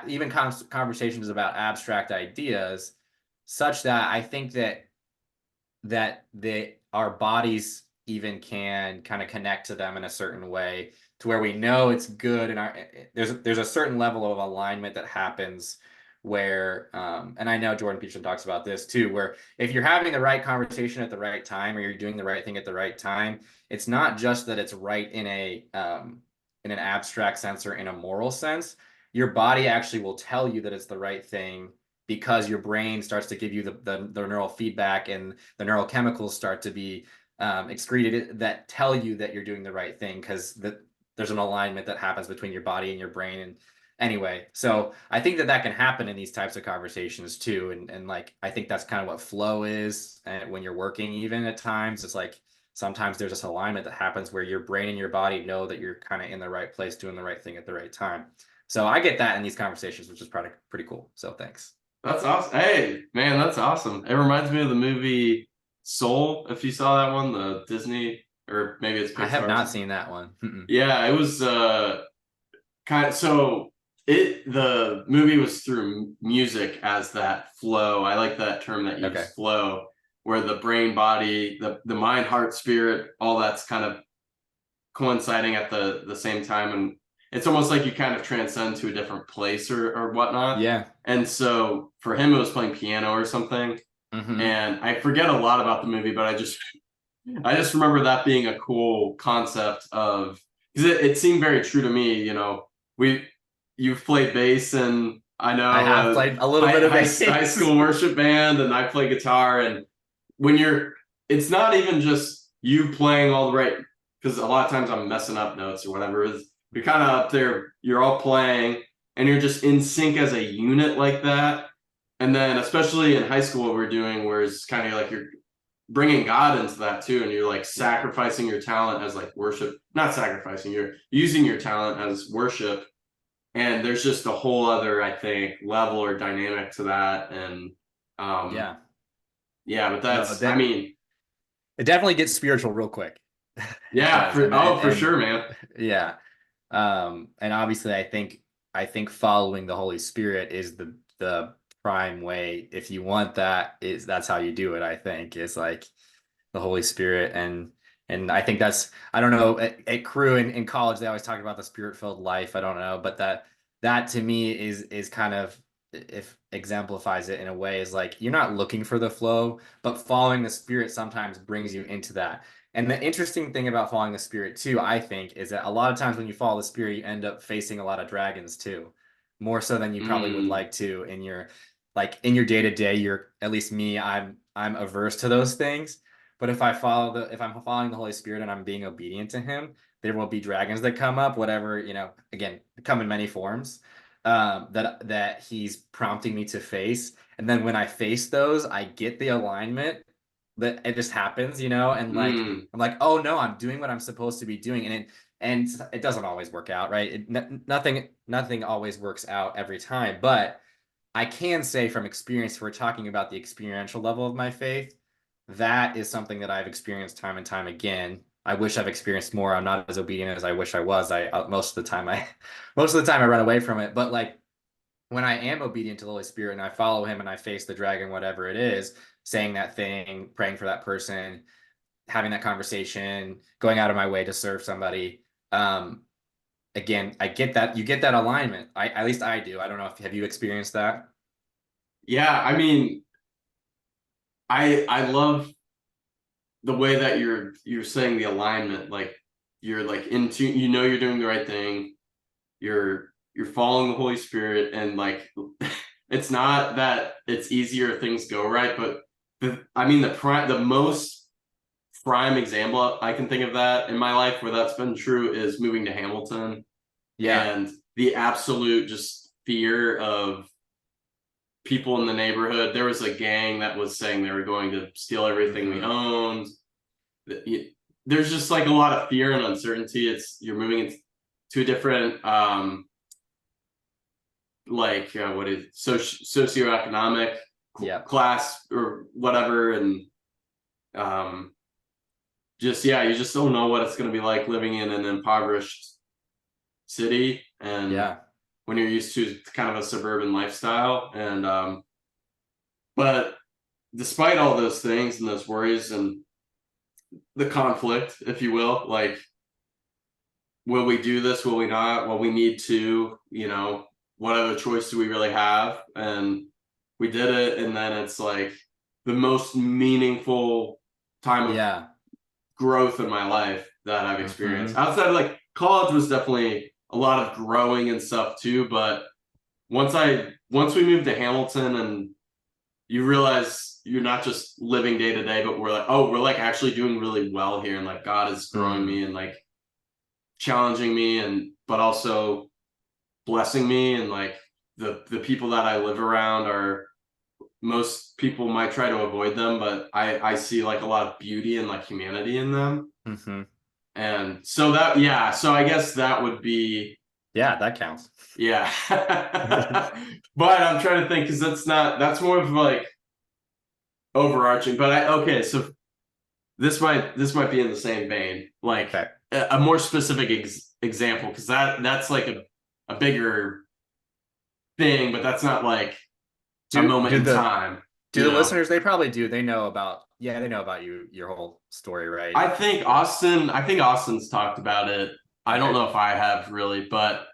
even conversations about abstract ideas, such that I think that our bodies even can kind of connect to them in a certain way to where we know it's good and there's a certain level of alignment that happens where and I know Jordan Peterson talks about this too, where if you're having the right conversation at the right time or you're doing the right thing at the right time, it's not just that it's right in an abstract sense or in a moral sense. Your body actually will tell you that it's the right thing because your brain starts to give you the neural feedback and the neurochemicals start to be excreted that tell you that you're doing the right thing because there's an alignment that happens between your body and your brain. And anyway, so I think that can happen in these types of conversations too. And like, I think that's kind of what flow is. And when you're working, even at times, it's like sometimes there's this alignment that happens where your brain and your body know that you're kind of in the right place, doing the right thing at the right time. So I get that in these conversations, which is pretty cool. So thanks. That's awesome. Hey, man, that's awesome. It reminds me of the movie Soul, if you saw that one, the Disney, or maybe it's I have Pixar or not something. seen that one. Mm-mm. Yeah, it was kind of so the movie was through music as that flow. I like that term that you Okay. use, flow, where the brain, body, the mind, heart, spirit, all that's kind of coinciding at the same time, and it's almost like you kind of transcend to a different place or whatnot. Yeah. And so for him, it was playing piano or something, Mm-hmm. and I forget a lot about the movie, but I just remember that being a cool concept of because it seemed very true to me. We you've played bass, and I I know have played a little high, bit of high bass. school worship band, and I play guitar. And when it's not even just you playing all the right, because a lot of times I'm messing up notes or whatever. You're kind of up there, you're all playing, and you're just in sync as a unit like that. And then, especially in high school, what we're doing, where it's kind of like you're bringing God into that too, and you're like Yeah. sacrificing your talent as like worship, not sacrificing, you're using your talent as worship. And there's just a whole other, I think, level or dynamic to that. And um, Yeah. yeah, but No, that's, I that mean, it definitely gets spiritual real quick. It yeah, does. for sure, man. Yeah. And obviously I think following the Holy Spirit is the prime way. If you want that, is that's how you do it, I think. It's like the Holy Spirit and I think that's I don't know at Crew in college they always talk about the spirit-filled life. I don't know, but that to me is kind of if exemplifies it in a way is like you're not looking for the flow, but following the Spirit sometimes brings you into that. And the interesting thing about following the Spirit too, I think, is that a lot of times when you follow the Spirit, you end up facing a lot of dragons too, more so than you probably would Mm, like to in your day to day. You're at least me. I'm averse to those things. But if I'm following the Holy Spirit and I'm being obedient to Him, there will be dragons that come up, whatever, again, come in many forms, that He's prompting me to face. And then when I face those, I get the alignment that it just happens, and like mm. I'm like, oh no, I'm doing what I'm supposed to be doing. And it doesn't always work out, right? Nothing always works out every time, but I can say from experience, if we're talking about the experiential level of my faith, that is something that I've experienced time and time again. I wish I've experienced more. I'm not as obedient as I wish I was. Most of the time most of the time I run away from it. But like when I am obedient to the Holy Spirit and I follow Him and I face the dragon, whatever it is, saying that thing, praying for that person, having that conversation, going out of my way to serve somebody. Again, I get that you get that alignment. At least I do. I don't know if have you experienced that? Yeah, I mean, I love. the way that you're saying the alignment, like you're like into, you're doing the right thing, you're following the Holy Spirit, and like it's not that it's easier if things go right, but the most prime example I can think of that in my life where that's been true is moving to Hamilton. Yeah. And the absolute just fear of people in the neighborhood. There was a gang that was saying they were going to steal everything we owned. There's just like a lot of fear and uncertainty. You're moving into a different what is socioeconomic class or whatever, and you just don't know what it's going to be like living in an impoverished city, and when you're used to kind of a suburban lifestyle. And but despite all those things and those worries and the conflict, if you will, like, will we do this, will we not, well, we need to, what other choice do we really have? And we did it, and then it's like the most meaningful time of growth in my life that I've experienced. Outside of like college was definitely a lot of growing and stuff too, but once we moved to Hamilton, and you realize you're not just living day to day, but we're like actually doing really well here, and like God is growing me and like challenging me, and but also blessing me, and like the people that I live around are, most people might try to avoid them, but I see like a lot of beauty and like humanity in them. And so so I guess that would be, that counts. But I'm trying to think, because that's more of like overarching, but so this might be in the same vein, like a more specific example, because that's like a bigger thing, but that's not like a moment in time. Do the listeners, they probably do, they know about you, your whole story, right? I think Austin's talked about it. I don't know if I have really, but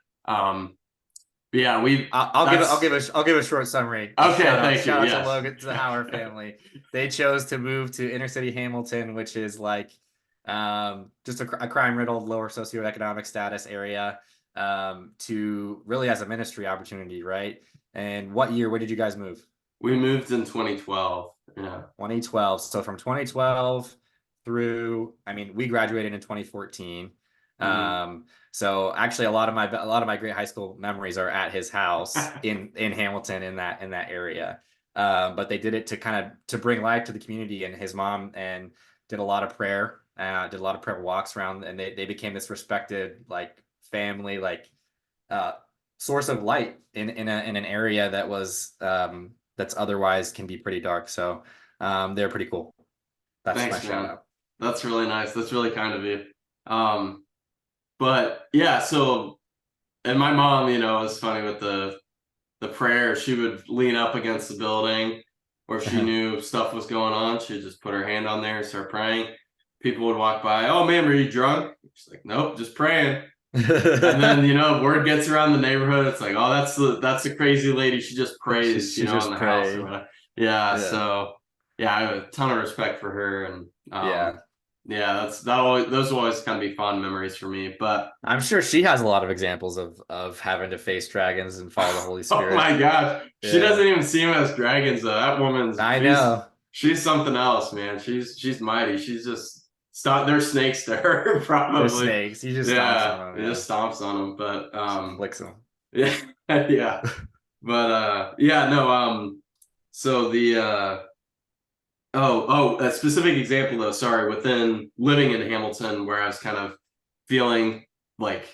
yeah, I'll give a short summary. Okay, shout out to Logan, to the Howard family. They chose to move to inner city Hamilton, which is like just a crime-riddled, lower socioeconomic status area, to really as a ministry opportunity, right? And what did you guys move? We moved in 2012. Yeah. 2012. So from 2012 through, we graduated in 2014. So actually a lot of my great high school memories are at his house in Hamilton, in that area. But they did it to bring life to the community, and his mom and did a lot of prayer, did a lot of prayer walks around, and they became this respected like family, like source of light in an area that was that's otherwise can be pretty dark. So they're pretty cool. That's my shout out. That's really nice. That's really kind of you. But yeah, so, and my mom, was funny with the prayer. She would lean up against the building, or if she knew stuff was going on, she'd just put her hand on there and start praying. People would walk by. Oh man, were you drunk? She's like, nope, just praying. And then word gets around the neighborhood. It's like, oh, that's a crazy lady. She just prays, she just in the pray. house or whatever. So I have a ton of respect for her, and those will always kind of be fond memories for me. But I'm sure she has a lot of examples of having to face dragons and follow the Holy Spirit. Oh my gosh, she doesn't even see them as dragons though. That woman's, I know, she's something else, man. She's mighty. She's just they're snakes to her, probably. They're snakes. He just stomps on them. He just stomps on them, but flicks them. Yeah. But so the a specific example though, sorry, within living in Hamilton, where I was kind of feeling like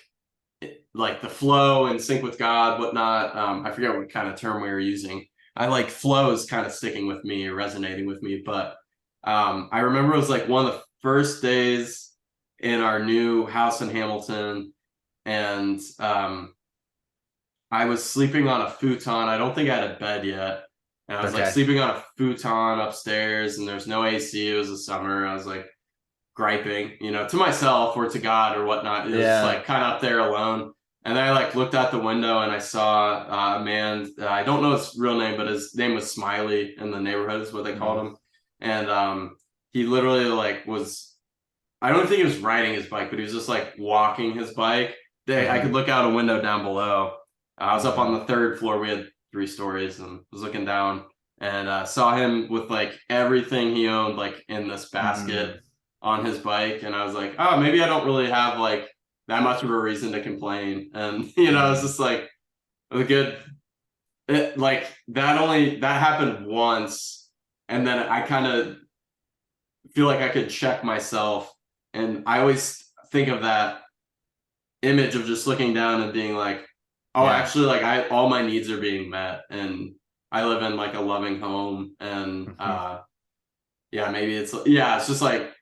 the flow and sync with God, whatnot. I forget what kind of term we were using. I like flow is kind of sticking with me or resonating with me, but I remember it was like one of the first days in our new house in Hamilton, and I was sleeping on a futon. I don't think I had a bed yet. And I was like sleeping on a futon upstairs, and there's no AC. It was the summer. I was like griping, to myself or to God or whatnot. It was like kind of up there alone. And then I like looked out the window, and I saw a man. I don't know his real name, but his name was Smiley in the neighborhood is what they called him. And he literally like was, I don't think he was riding his bike, but he was just like walking his bike. I could look out a window down below. I was up on the third floor. We had 3 stories, and was looking down, and saw him with like everything he owned like in this basket on his bike. And I was like, oh, maybe I don't really have like that much of a reason to complain. And it's just like a good, like that happened once, and then I kind of feel like I could check myself. And I always think of that image of just looking down and being like, oh, actually, like all my needs are being met, and I live in like a loving home. And maybe it's just like,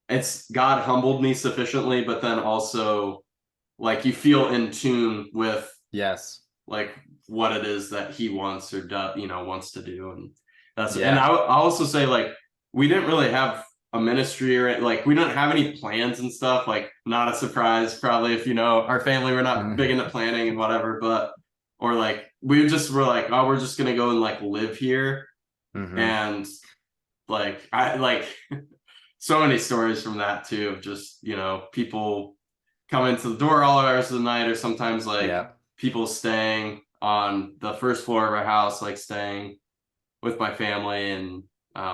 it's God humbled me sufficiently, but then also like you feel in tune with like what it is that he wants or does, wants to do. And and I'll also say, like, we didn't really have a ministry, or like we didn't have any plans and stuff. Like, not a surprise probably if our family, we're not big into planning and whatever, but or like we just were like, oh, we're just gonna go and like live here. And like I like so many stories from that too, of just people coming to the door all hours of the night, or sometimes like people staying on the first floor of our house, like staying with my family. And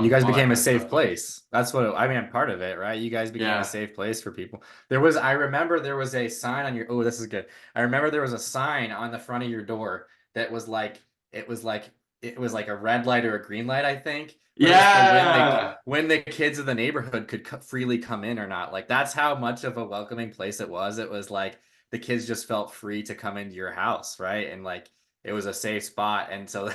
you guys became a safe place. That's what I mean, part of it, right? You guys became a safe place for people. I remember there was a sign on your, this is good. I remember there was a sign on the front of your door that was like, it was like a red light or a green light, I think. But when the kids of the neighborhood could freely come in or not. Like, that's how much of a welcoming place it was. It was like the kids just felt free to come into your house, right? And like, it was a safe spot. And so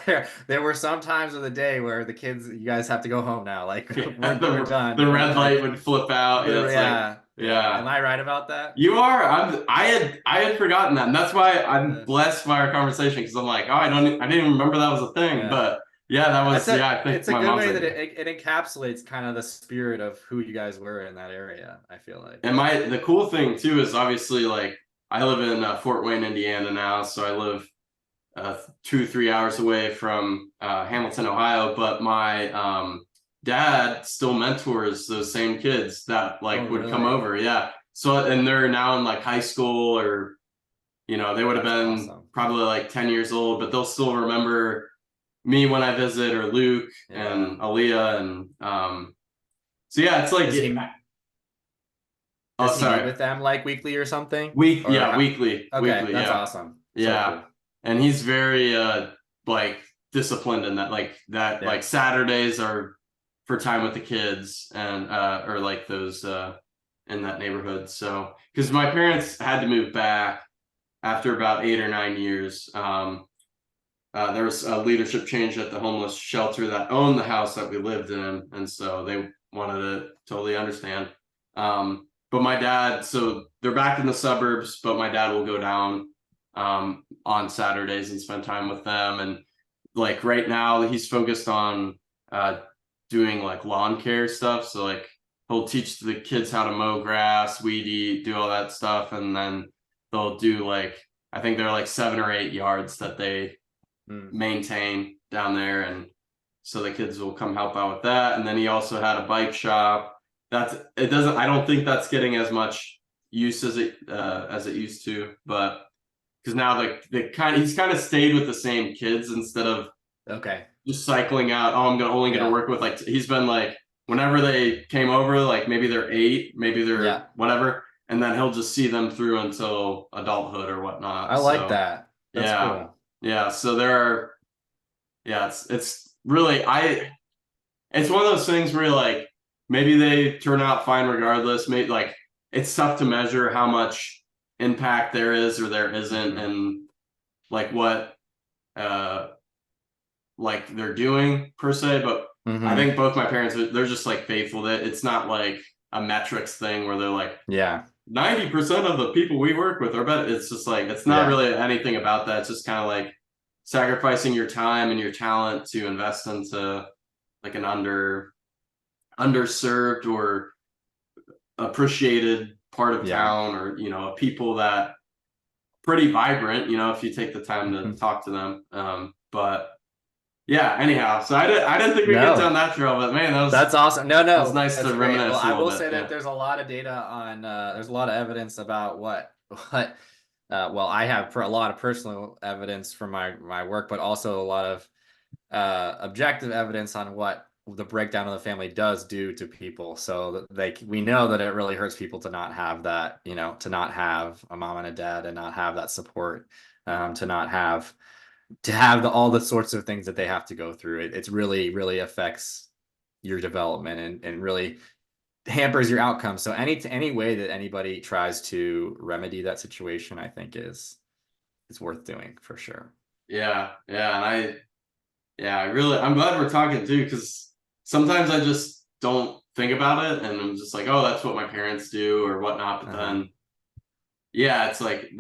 there were some times of the day where the kids, you guys have to go home now. Like, we're done. The red light would flip out. Am I right about that? You are. I had forgotten that, and that's why I'm blessed by our conversation, because I'm like, oh, I didn't even remember that was a thing. But that was I think it's a good way that it encapsulates kind of the spirit of who you guys were in that area, I feel like. And the cool thing too is, obviously, like, I live in Fort Wayne, Indiana now, so I live 2-3 hours away from Hamilton, Ohio. But my dad still mentors those same kids that would come over. So, and they're now in like high school, or they would have been probably like 10 years old, but they'll still remember me when I visit, or Luke and Aaliyah. And it's like, does he meet with them like weekly or something? Weekly. Okay, weekly, that's awesome. So cool. And he's very like disciplined in that, like Saturdays are for time with the kids, and or like those in that neighborhood. So, because my parents had to move back after about 8 or 9 years. There was a leadership change at the homeless shelter that owned the house that we lived in, and so they wanted to totally understand. But my dad, so they're back in the suburbs, but my dad will go down on Saturdays and spend time with them. And like right now, he's focused on doing like lawn care stuff. So like he'll teach the kids how to mow grass, weed eat, do all that stuff, and then they'll do like, I think there are like 7 or 8 yards that they maintain down there, and so the kids will come help out with that. And then he also had a bike shop. I don't think that's getting as much use as it used to, but because now he's kind of stayed with the same kids instead of just cycling out. Oh, I'm only gonna work with, like, he's been like, whenever they came over, like maybe they're 8, maybe they're whatever, and then he'll just see them through until adulthood or whatnot. I like that. That's cool. Yeah, so there are, it's really, it's one of those things where you're like, maybe they turn out fine regardless. Maybe, like, it's tough to measure how much impact there is or there isn't, and like what like they're doing per se. But I think both my parents, they're just like faithful. That it's not like a metrics thing where they're like, 90% of the people we work with are better. It's just like, it's not really anything about that. It's just kind of like sacrificing your time and your talent to invest into like an underserved or appreciated part of town, or a people that pretty vibrant, if you take the time to talk to them. But Yeah. Anyhow, so I didn't think we'd get down No, that trail, but man, that's awesome. No, that was no, nice that's to great. Well, reminisce a I little will bit. say that Yeah. there's a lot of data on, there's a lot of evidence about what, well, I have a lot of personal evidence from my work, but also a lot of objective evidence on what the breakdown of the family does do to people. So that we know that it really hurts people to not have that, to not have a mom and a dad and not have that support, to not have all the sorts of things that they have to go through. It's really, really affects your development and really hampers your outcome. So any way that anybody tries to remedy that situation, I think is worth doing for sure. Yeah. Yeah. And I'm glad we're talking too, because sometimes I just don't think about it and I'm just like, oh, that's what my parents do or whatnot. But Uh-huh. then, yeah, it's like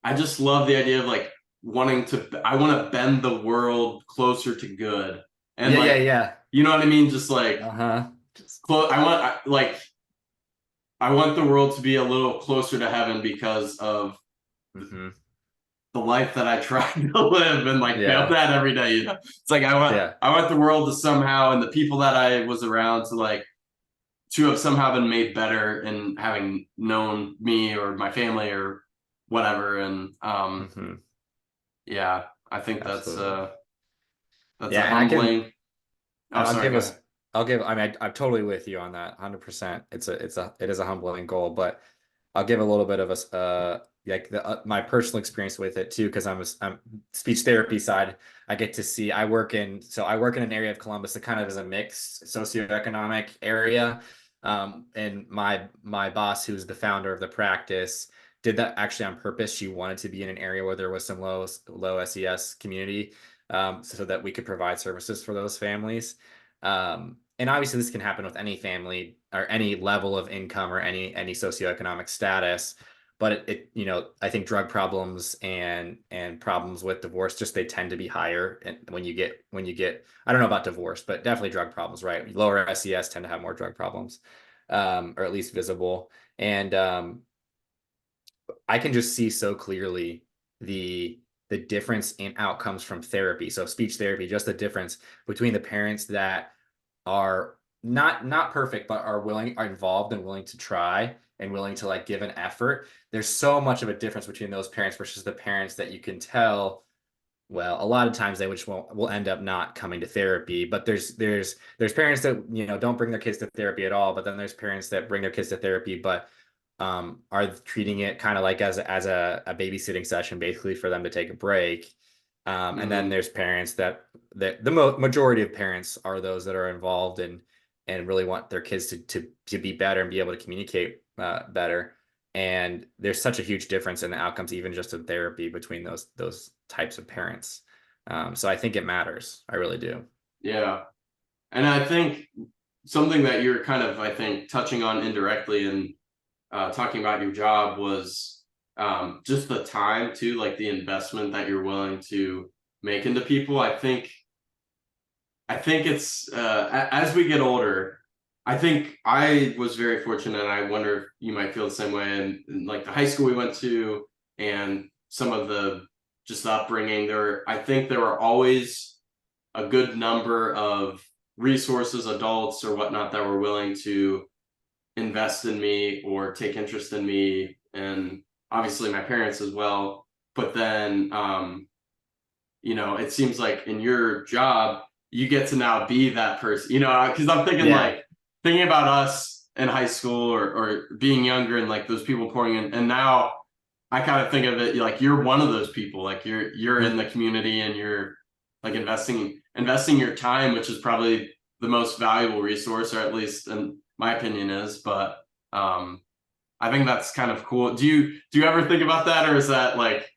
I just love the idea of like I want to bend the world closer to good. And Yeah, yeah, like, yeah. you know what I mean? Just like, Uh-huh. Just I want the world to be a little closer to heaven because of hmm the life that I try to live and like fail Yeah. that every day. It's like Yeah. I want the world to somehow and the people that I was around to like to have somehow been made better and having known me or my family or whatever. And hmm yeah, I think Absolutely. that's a Yeah, and I can humbling. Oh, and I'll sorry, give go us ahead. I'll give I mean I'm totally with you on that 100%. It is a humbling goal, but I'll give a little bit of a like my personal experience with it too, because I'm speech therapy side. I get to see I work in an area of Columbus that kind of is a mixed socioeconomic area. And my boss, who's the founder of the practice, did that actually on purpose. She wanted to be in an area where there was some low SES community, so that we could provide services for those families. And obviously this can happen with any family or any level of income or any socioeconomic status. But I think drug problems and problems with divorce, just they tend to be higher. And when you get, I don't know about divorce, but definitely drug problems, right? Lower SES tend to have more drug problems, or at least visible. And I can just see so clearly the difference in outcomes from therapy. So speech therapy, just the difference between the parents that are not perfect, but are involved and willing to try and willing to like give an effort. There's so much of a difference between those parents versus the parents that you can tell, well, a lot of times they which will end up not coming to therapy. But there's parents that don't bring their kids to therapy at all, but then there's parents that bring their kids to therapy, but are treating it kind of like as a babysitting session, basically for them to take a break. And then Hmm. there's parents that the majority of parents are those that are involved and really want their kids to be better and be able to communicate better. And there's such a huge difference in the outcomes, even just in therapy, between those types of parents. So I think it matters. I really do. Yeah. And I think something that you're kind of, I think, touching on indirectly and talking about your job was just the time too, like the investment that you're willing to make into people. I think it's as we get older, I think I was very fortunate. And I wonder if you might feel the same way. And like the high school we went to, and some of the just the upbringing there, I think there were always a good number of resources, adults or whatnot, that were willing to invest in me or take interest in me, and obviously my parents as well. But then, it seems like in your job, you get to now be that person, because I'm Yeah. thinking about us in high school or being younger and like those people pouring in. And now I kind of think of it like you're one of those people, like you're in the community and you're like investing your time, which is probably the most valuable resource, or at least in my opinion is. But I think that's kind of cool. Do you ever think about that, or is that like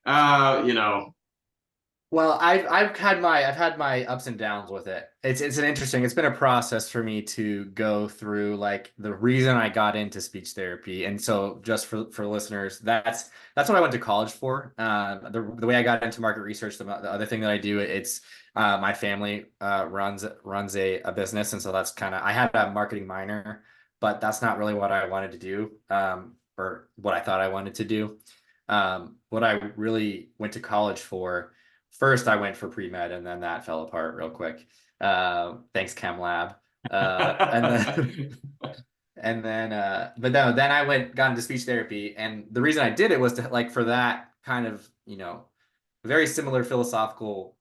Well, I've had my ups and downs with it. It's been a process for me to go through like the reason I got into speech therapy. And so just for listeners, that's what I went to college for. The way I got into market research, the other thing that I do, it's my family runs a business, and so that's kind of I had a marketing minor, but that's not really what I wanted to do, or what I thought I wanted to do. What I really went to college for first I went for pre-med, and then that fell apart real quick. Thanks, Chem Lab. And then but no, then got into speech therapy, and the reason I did it was to like for that kind of, very similar philosophical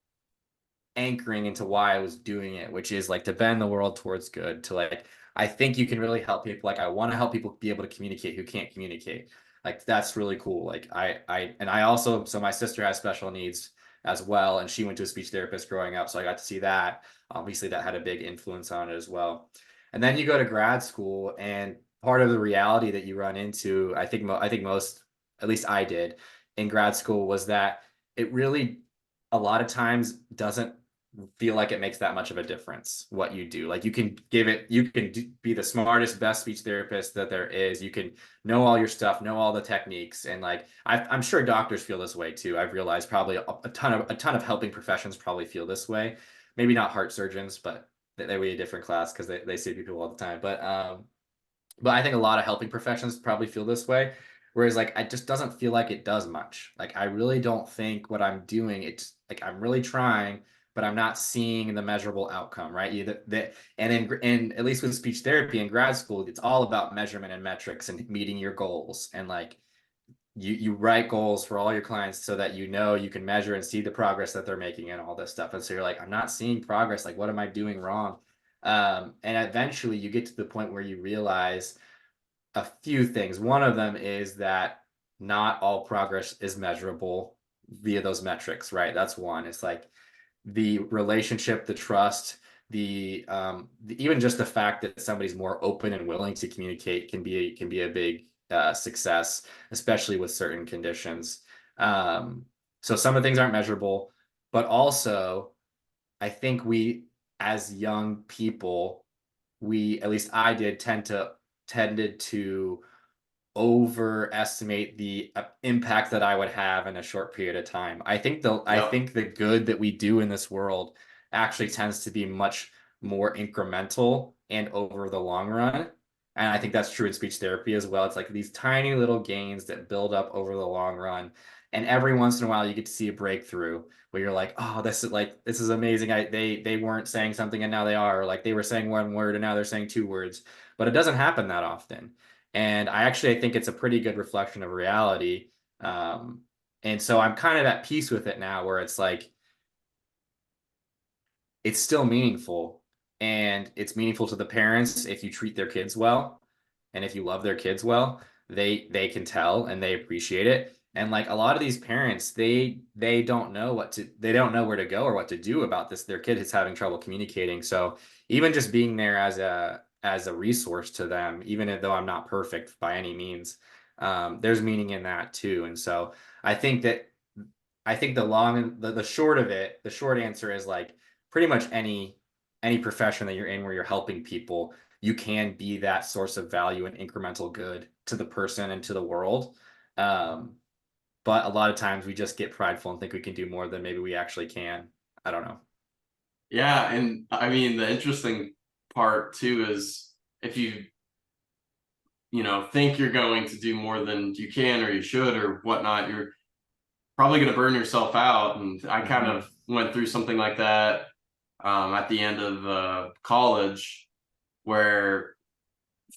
anchoring into why I was doing it, which is like to bend the world towards good, to like, I think you can really help people. Like I want to help people be able to communicate who can't communicate. Like that's really cool. Like I also, so my sister has special needs as well, and she went to a speech therapist growing up, so I got to see that. Obviously that had a big influence on it as well. And then you go to grad school, and part of the reality that you run into, I think most, at least I did in grad school, was that it really a lot of times doesn't feel like it makes that much of a difference what you do. Like you can be the smartest, best speech therapist that there is. You can know all your stuff, know all the techniques, and like I'm sure doctors feel this way too. I've realized probably a ton of helping professions probably feel this way. Maybe not heart surgeons, but they would be a different class because they see people all the time. But I think a lot of helping professions probably feel this way. Whereas like it just doesn't feel like it does much. Like I really don't think what I'm doing, it's like I'm really trying, but I'm not seeing the measurable outcome, right? And at least with speech therapy in grad school, it's all about measurement and metrics and meeting your goals. And like you write goals for all your clients so that you can measure and see the progress that they're making and all this stuff. And so you're like, I'm not seeing progress. Like, what am I doing wrong? And eventually you get to the point where you realize a few things. One of them is that not all progress is measurable via those metrics, right? That's one. It's like the relationship, the trust, even just the fact that somebody's more open and willing to communicate can be a big success, especially with certain conditions. So some of the things aren't measurable, but also I think we, as young people, at least I did, tended to overestimate the impact that I would have in a short period of time. I Yep. think the good that we do in this world actually tends to be much more incremental and over the long run. And I think that's true in speech therapy as well. It's like these tiny little gains that build up over the long run. And every once in a while you get to see a breakthrough where you're like, oh, this is amazing. They weren't saying something and now they are, or like they were saying one word and now they're saying two words. But it doesn't happen that often. And I think it's a pretty good reflection of reality. And so I'm kind of at peace with it now, where it's like it's still meaningful, and it's meaningful to the parents if you treat their kids well, and if you love their kids well, they can tell and they appreciate it. And like a lot of these parents, they don't know they don't know where to go or what to do about this. Their kid is having trouble communicating. So even just being there as a resource to them, even though I'm not perfect by any means, there's meaning in that too. And so I think that the short of it, the short answer is like pretty much any profession that you're in where you're helping people, you can be that source of value and incremental good to the person and to the world. Um, but a lot of times we just get prideful and think we can do more than maybe we actually can. I don't know. Yeah, and I mean the interesting part too is if you think you're going to do more than you can or you should or whatnot, you're probably going to burn yourself out. And I kind Mm-hmm. of went through something like that at the end of college, where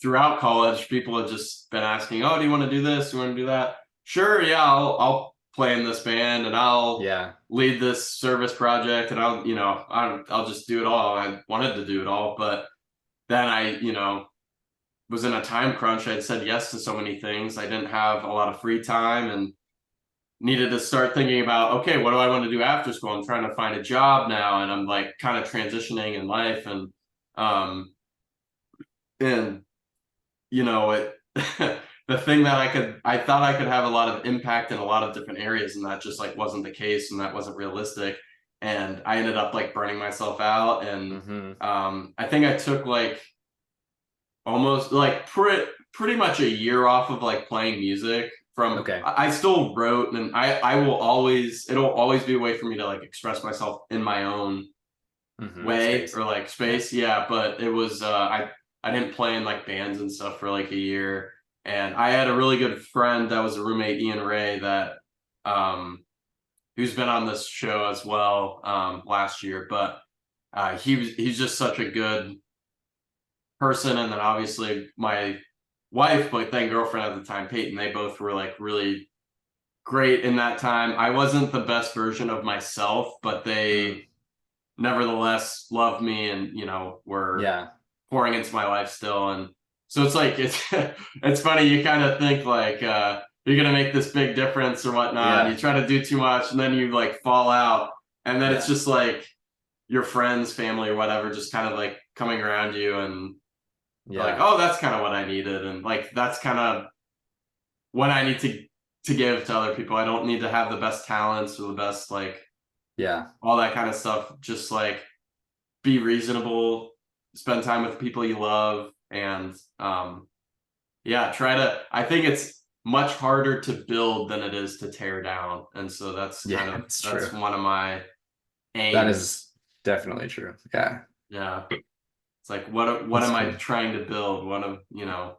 throughout college, people had just been asking, "Oh, do you want to do this? Do you want to do that?" Sure, yeah, I'll play in this band and I'll Yeah. lead this service project and I'll just do it all. I wanted to do it all, but then I was in a time crunch. I'd said yes to so many things. I didn't have a lot of free time and needed to start thinking about, okay, what do I want to do after school? I'm trying to find a job now and I'm like kind of transitioning in life um and it the thing that I thought I could have a lot of impact in a lot of different areas, and that just like wasn't the case and that wasn't realistic. And I ended up like burning myself out. And Mm-hmm. I think I took like almost like pretty much a year off of like playing music. From Okay. I still wrote, and I will always, it'll always be a way for me to like express myself in my own Mm-hmm. way Space. or like Yeah. space. Yeah, but it was I didn't play in like bands and stuff for like a year. And I had a really good friend that was a roommate, Ian Ray, that um who's been on this show as well last year, but he's just such a good person. And then obviously my wife, but then girlfriend at the time, Peyton, they both were like really great in that time. I wasn't the best version of myself, but they nevertheless loved me and, you know, were Yeah. pouring into my life still. And so it's like it's funny, you kind of think like you're gonna make this big difference or whatnot, and Yeah. you try to do too much and then you like fall out. And then it's Yeah. just like your friends, family, or whatever, just kind of like coming around you and like, Yeah. oh, that's kind of what I needed. And like that's kind of what I need to give to other people. I don't need to have the best talents or the best like Yeah. all that kind of stuff. Just like be reasonable, spend time with people you love, and yeah, try to. I think it's much harder to build than it is to tear down, and so that's Yeah, kind of it's true. that's one of my That aims. is definitely true. Yeah. Yeah, it's like what That's am I cool. trying to build? What of you know?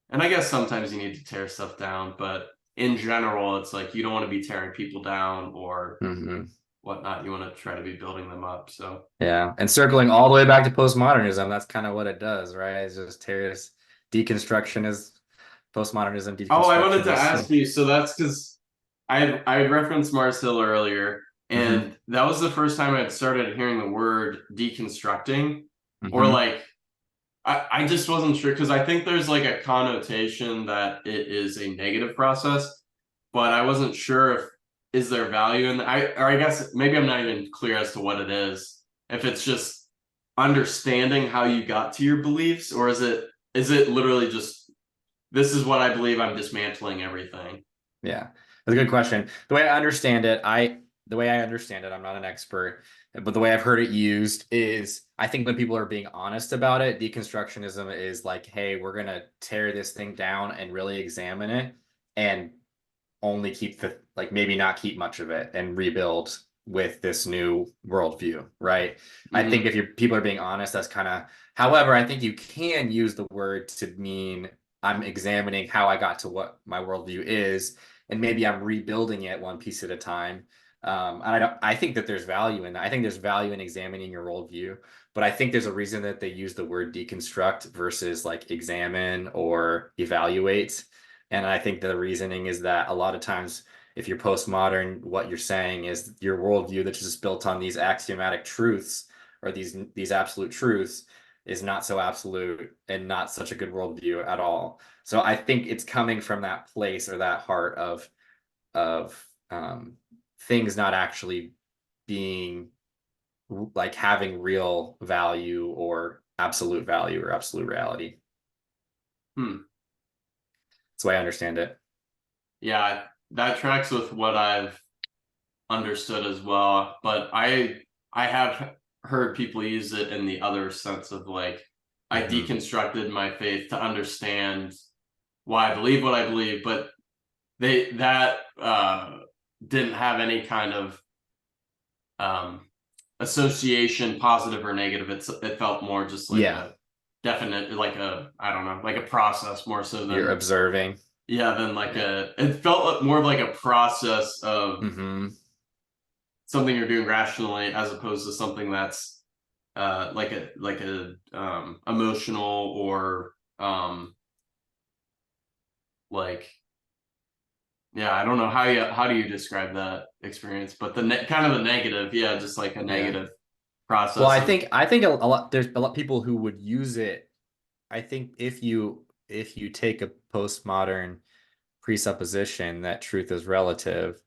And I guess sometimes you need to tear stuff down, but in general, it's like you don't want to be tearing people down or Hmm. whatnot. You want to try to be building them up. So, Yeah. And circling all the way back to postmodernism, that's kind of what it does, right? It's just tears deconstruction is postmodernism, oh, I wanted deconstruction to is ask you. So that's because I had referenced Mars Hill earlier, hmm and that was the first time I had started hearing the word deconstructing, or hmm like I just wasn't sure because I think there's like a connotation that it is a negative process, but I wasn't sure if is there value in or I guess maybe I'm not even clear as to what it is. If it's just understanding how you got to your beliefs, or is it literally just this is what I believe, I'm dismantling everything. Yeah. That's a good question. The way I understand it, I'm not an expert, but the way I've heard it used is I think when people are being honest about it, deconstructionism is like, hey, we're gonna tear this thing down and really examine it and only keep the like maybe not keep much of it and rebuild with this new worldview, right? I think Mm-hmm. if people are being honest, that's kind of. However, I think you can use the word to mean I'm examining how I got to what my worldview is, and maybe I'm rebuilding it one piece at a time. And I don't. I think that there's value in that. I think there's value in examining your worldview, but I think there's a reason that they use the word deconstruct versus like examine or evaluate. And I think the reasoning is that a lot of times, if you're postmodern, what you're saying is your worldview that's just built on these axiomatic truths or these absolute truths is not so absolute and not such a good worldview at all. So I think it's coming from that place or that heart of things not actually being like having real value or absolute value or absolute reality. Hmm. That's the way I understand it. Yeah, that tracks with what I've understood as well. But I have heard people use it in the other sense of like I Hmm. deconstructed my faith to understand why I believe what I believe, but they that didn't have any kind of um, association, positive or negative. It felt more just like Yeah, a definite, like a I don't know, like a process more so you're than observing. yeah, than like Yeah. a. It felt more of like a process of Hmm. something you're doing rationally as opposed to something that's like a emotional or like yeah, I don't know how do you describe that experience, but kind of the negative, yeah, just like a Yeah. negative Well, process I of think I think a lot there's a lot of people who would use it. I think if you take a postmodern presupposition that truth is relative,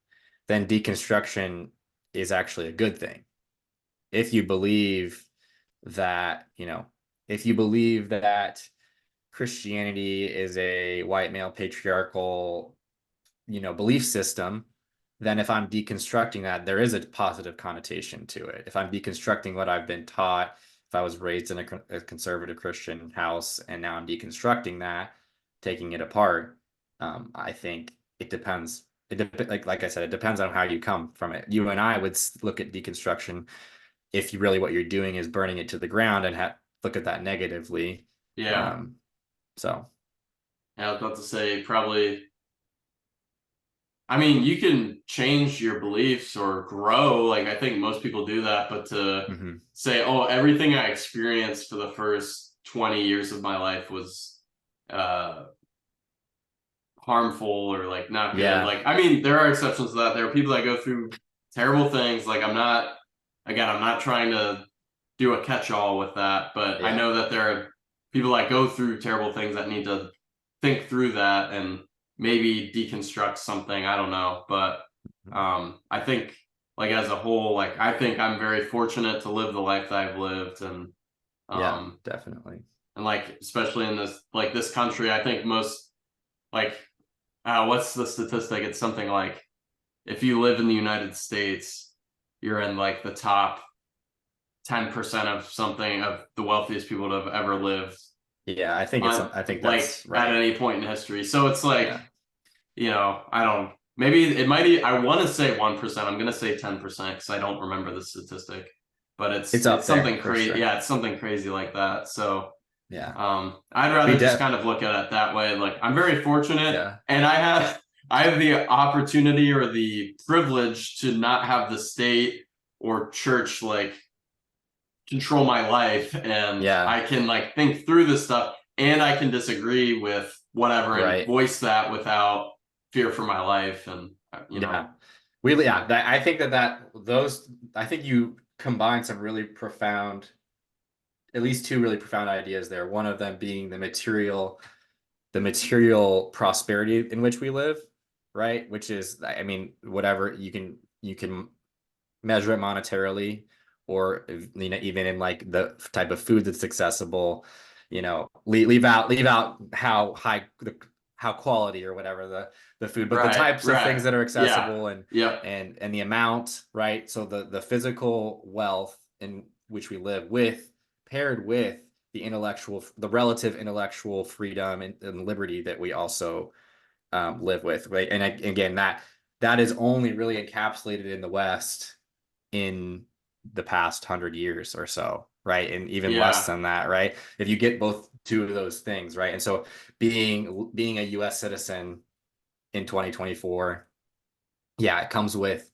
then deconstruction is actually a good thing. If you believe that, if you believe that Christianity is a white male patriarchal belief system, then if I'm deconstructing that, there is a positive connotation to it. If I'm deconstructing what I've been taught, if I was raised in a conservative Christian house and now I'm deconstructing that, taking it apart, I think it depends. Like I said, it depends on how you come from it. You and I would look at deconstruction if you really what you're doing is burning it to the ground and look at that negatively. yeah. Um, so Yeah, I was about to say probably I mean, you can change your beliefs or grow. Like, I think most people do that, but to say, oh, everything I experienced for the first 20 years of my life was uh harmful or like not good. Yeah. Like, I mean, there are exceptions to that. There are people that go through terrible things. Like, I'm not trying to do a catch-all with that, but I Yeah. know that there are people that go through terrible things that need to think through that and maybe deconstruct something. I don't know, but I think like as a whole, like I think I'm very fortunate to live the life that I've lived, Yeah, um definitely. and like especially in this country, I think most like what's the statistic? It's something like if you live in the United States, you're in like the top 10% of something of the wealthiest people to have ever lived Yeah, on I think like that's at right. any point in history. So it's like, Yeah. I don't maybe it might be I want to say 1%. I'm gonna say 10% because I don't remember the statistic, but It's it's up there something for crazy. sure. Yeah, it's something crazy like that. So Yeah. I'd We rather just def kind of look at it that way. Like I'm very fortunate yeah. and I have the opportunity or the privilege to not have the state or church like control my life, and Yeah. I can like think through this stuff and I can disagree with whatever and Right. voice that without fear for my life and Yeah. Really, yeah. I think I think you combine some really profound, at least two really profound ideas there. One of them being the material prosperity in which we live, right? Which is, I mean, whatever you can measure it monetarily, or even in like the type of food that's accessible. Leave out how high how quality or whatever the food, but the types of things Right. that are Yeah. accessible, and Yep. the amount, right? So the physical wealth in which we live with, paired with the relative intellectual freedom and liberty that we also live with, right? And again, that is only really encapsulated in the West in the past 100 years or so, right? And even less Yeah. than that, right? If you get both two of those things, right? And so being a US citizen in 2024, yeah, it comes with,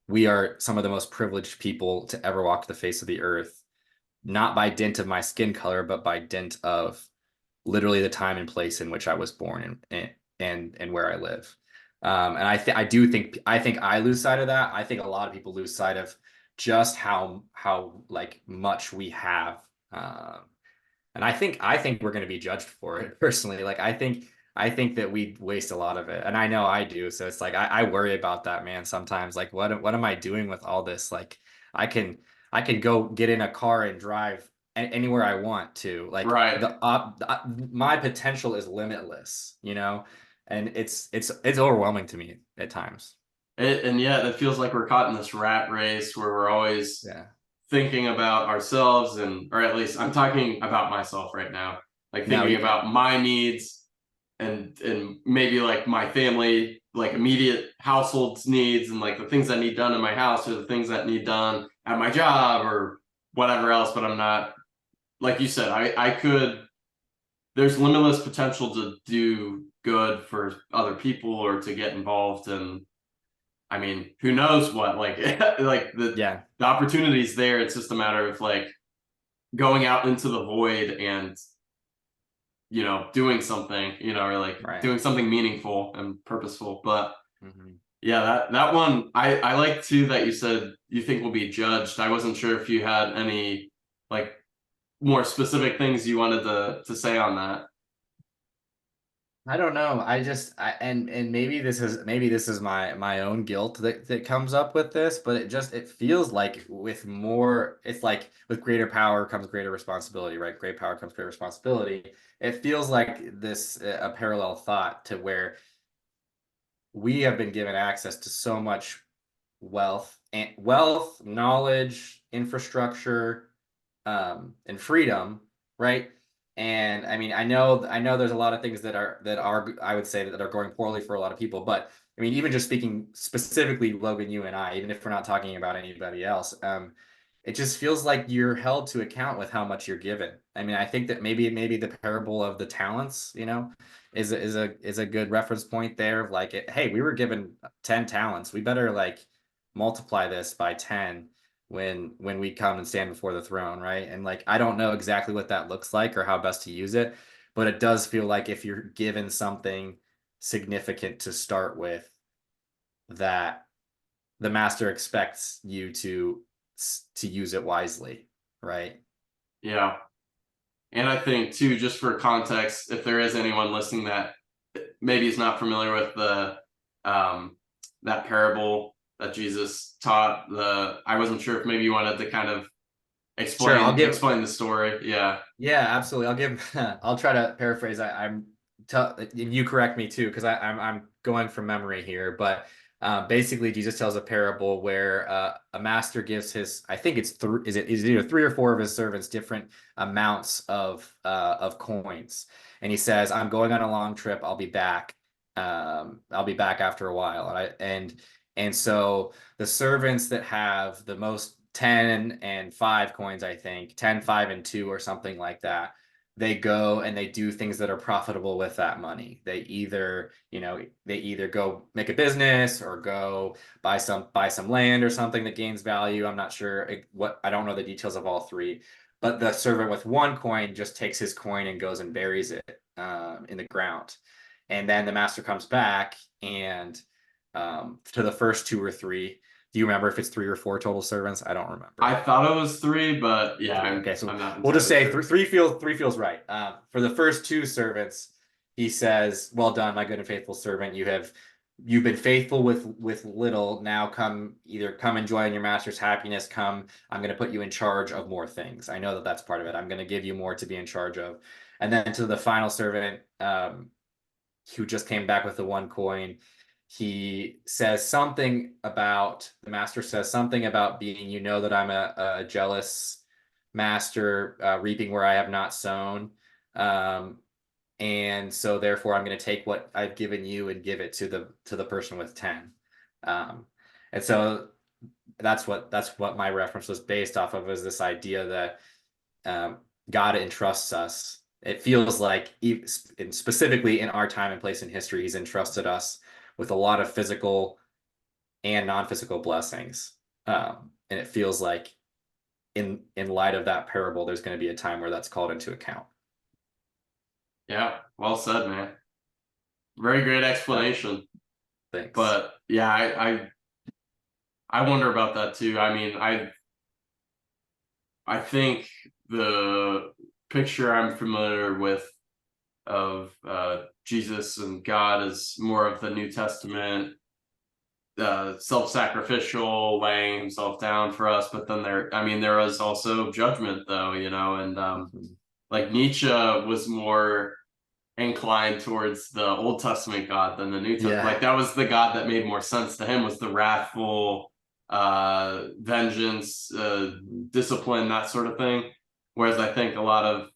we are some of the most privileged people to ever walk the face of the earth, not by dint of my skin color, but by dint of literally the time and place in which I was born, and where I live. And I think I lose sight of that. I think a lot of people lose sight of just how like much we have. And I think we're going to be judged for it personally. Like I think that we waste a lot of it, and I know I do. So it's like I worry about that, man. Sometimes, like, what am I doing with all this? Like, I can I can go get in a car and drive anywhere I want to. Like Right. my potential is limitless, and it's overwhelming to me at times. And yet it feels like we're caught in this rat race where we're always Yeah. thinking about ourselves, and or at least I'm talking about myself right now, like Now, thinking about my needs and maybe like my family, like immediate household's needs and like the things that need done in my house or the things that need done at my job or whatever else. But I'm not, like you said, I could, there's limitless potential to do good for other people or to get involved in, I mean, who knows what, like like yeah, the opportunity's there. It's just a matter of like going out into the void and doing something, or like right. doing something meaningful and purposeful. But Hmm. yeah, that one I like too that you said you think will be judged. I wasn't sure if you had any like more specific things you wanted to say on that. I don't know. And maybe this is my own guilt that comes up with this, but it feels like it's like with greater power comes greater responsibility, right? Great power comes greater responsibility. It feels like this a parallel thought to where we have been given access to so much wealth, knowledge, infrastructure, and freedom, right? And I mean, I know there's a lot of things that are I would say that are going poorly for a lot of people, but I mean, even just speaking specifically, Logan, you and I, even if we're not talking about anybody else, it just feels like you're held to account with how much you're given. I mean, I think that maybe the parable of the talents, is a good reference point there. Like, hey, we were given 10 talents. We better like multiply this by 10 when we come and stand before the throne, right? And like, I don't know exactly what that looks like or how best to use it, but it does feel like if you're given something significant to start with, that the master expects you to use it wisely, right? Yeah. And I think too, just for context, if there is anyone listening that maybe is not familiar with the that parable that Jesus taught, I wasn't sure if maybe you wanted to kind of Sure, explain the story. Yeah. yeah, absolutely. I'll try to paraphrase. You correct me too, because I'm going from memory here, but basically Jesus tells a parable where a master gives his, I think it's is it either three or four of his servants different amounts of coins, and he says, "I'm going on a long trip. I'll be back. I'll be back after a while." And so the servants that have the most 10 and 5 coins, I think 10, 5, and 2 or something like that, they go and they do things that are profitable with that money. They either go make a business or go buy some land or something that gains value. I'm not sure I don't know the details of all three, but the servant with one coin just takes his coin and goes and buries it in the ground. And then the master comes back and to the first two or three. Do you remember if it's three or four total servants? I don't remember. I thought it was three, but yeah, Okay, so I'm not we'll just entirely say sure. three feels right. For the first two servants, he says, "Well done, my good and faithful servant. You've been faithful with little. Now come enjoy in your master's happiness. Come, I'm going to put you in charge of more things. I know that that's part of it. I'm going to give you more to be in charge of." And then to the final servant, who just came back with the one coin, the master says something about being, that I'm a jealous master, reaping where I have not sown. And so therefore I'm going to take what I've given you and give it to the person with 10. And so that's what my reference was based off of, is this idea that God entrusts us. It feels like, specifically in our time and place in history, he's entrusted us with a lot of physical and non-physical blessings. And it feels like in light of that parable, there's going to be a time where that's called into account. Yeah, well said, man. Very great Uh, explanation. Thanks. But yeah, I wonder about that too. I mean, I think the picture I'm familiar with of Jesus and God is more of the New Testament, self-sacrificial, laying himself down for us. But then there was also judgment, though, and Mhm. like Nietzsche was more inclined towards the Old Testament God than the New Testament. Yeah. Like that was the God that made more sense to him, was the wrathful, vengeance, discipline, that sort of thing. Whereas I think a lot of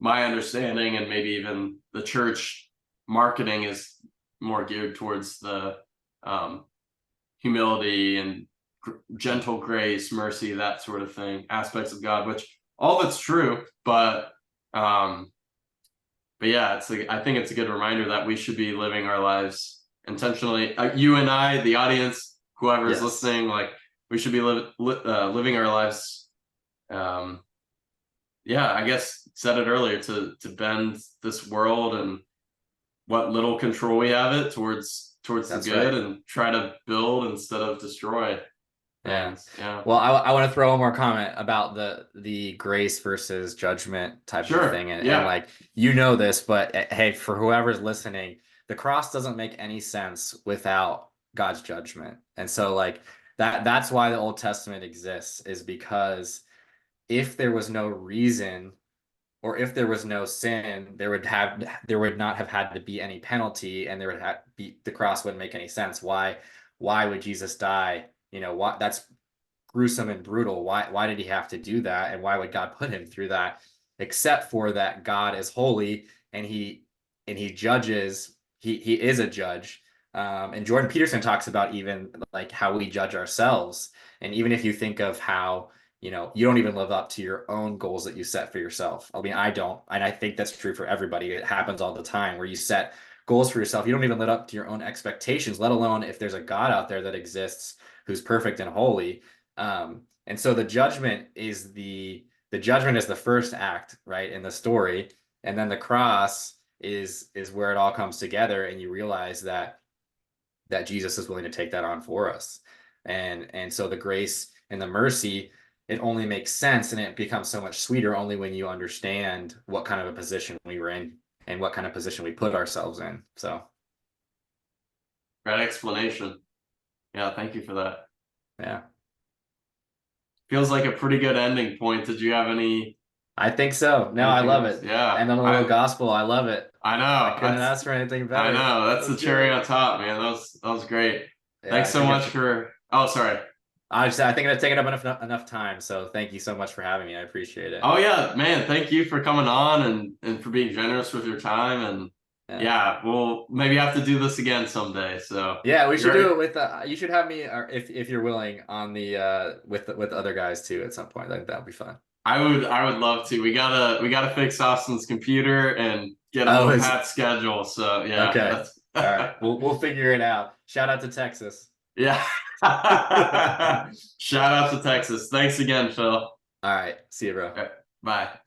my understanding and maybe even the church marketing is more geared towards the um, humility and gentle grace, mercy, that sort of thing, aspects of God, which all that's true, um, but yeah, I think it's a good reminder that we should be living our lives intentionally. You and I, the audience, whoever is Yes. listening, like we should be living our lives. Um, yeah, I guess said it earlier, to bend this world and what little control we have it towards the That's good, right. and try to build instead of destroy Yeah. things. Yeah, Well, I want to throw one more comment about the grace versus judgment type of sure. thing. And Yeah, like, this, but hey, for whoever's listening, the cross doesn't make any sense without God's judgment. And so like that's why the Old Testament exists, is because if there was no reason, or if there was no sin, there would not have had to be any penalty, and there would have be the cross wouldn't make any sense. Why would Jesus die? What That's gruesome and brutal. Why did he have to do that? And why would God put him through that? Except for that God is holy, and he judges. He is a judge. And Jordan Peterson talks about even like how we judge ourselves. And even if you think of how, you know, you don't even live up to your own goals that you set for yourself. I mean, I don't, and I think that's true for everybody. It happens all the time where you set goals for yourself. You don't even live up to your own expectations, let alone if there's a God out there that exists who's perfect and holy. And so the judgment is the judgment is the first act, right, in the story, and then the cross is where it all comes together, and you realize that Jesus is willing to take that on for us. And so the grace and the mercy, it only makes sense, and it becomes so much sweeter only when you understand what kind of a position we were in and what kind of position we put ourselves in. So Great explanation. Yeah, thank you for that. yeah. Feels like a pretty good ending point. Did you have any? I think so. No, I Anything love else? it. Yeah, And then a little gospel. I love it. I know. I couldn't ask for anything I better. know. That's That the was cherry good. on top, man. That was great. Yeah, Thanks I so think much for. Oh, sorry. I think I've taken up enough time. So thank you so much for having me. I appreciate it. Oh yeah, man. Thank you for coming on and for being generous with your time. And Yeah. yeah, we'll maybe have to do this again someday. So Yeah, we should you're do it with you should have me or if you're willing on the with other guys too at some point. I think that'd be fun. I would love to. We gotta fix Austin's computer and get him Oh, on is Pat's schedule. So yeah, okay. that's All right. We'll figure it out. Shout out to Texas. yeah. All Shout out to Texas. Thanks again, Phil. right. See you, bro. Okay, bye.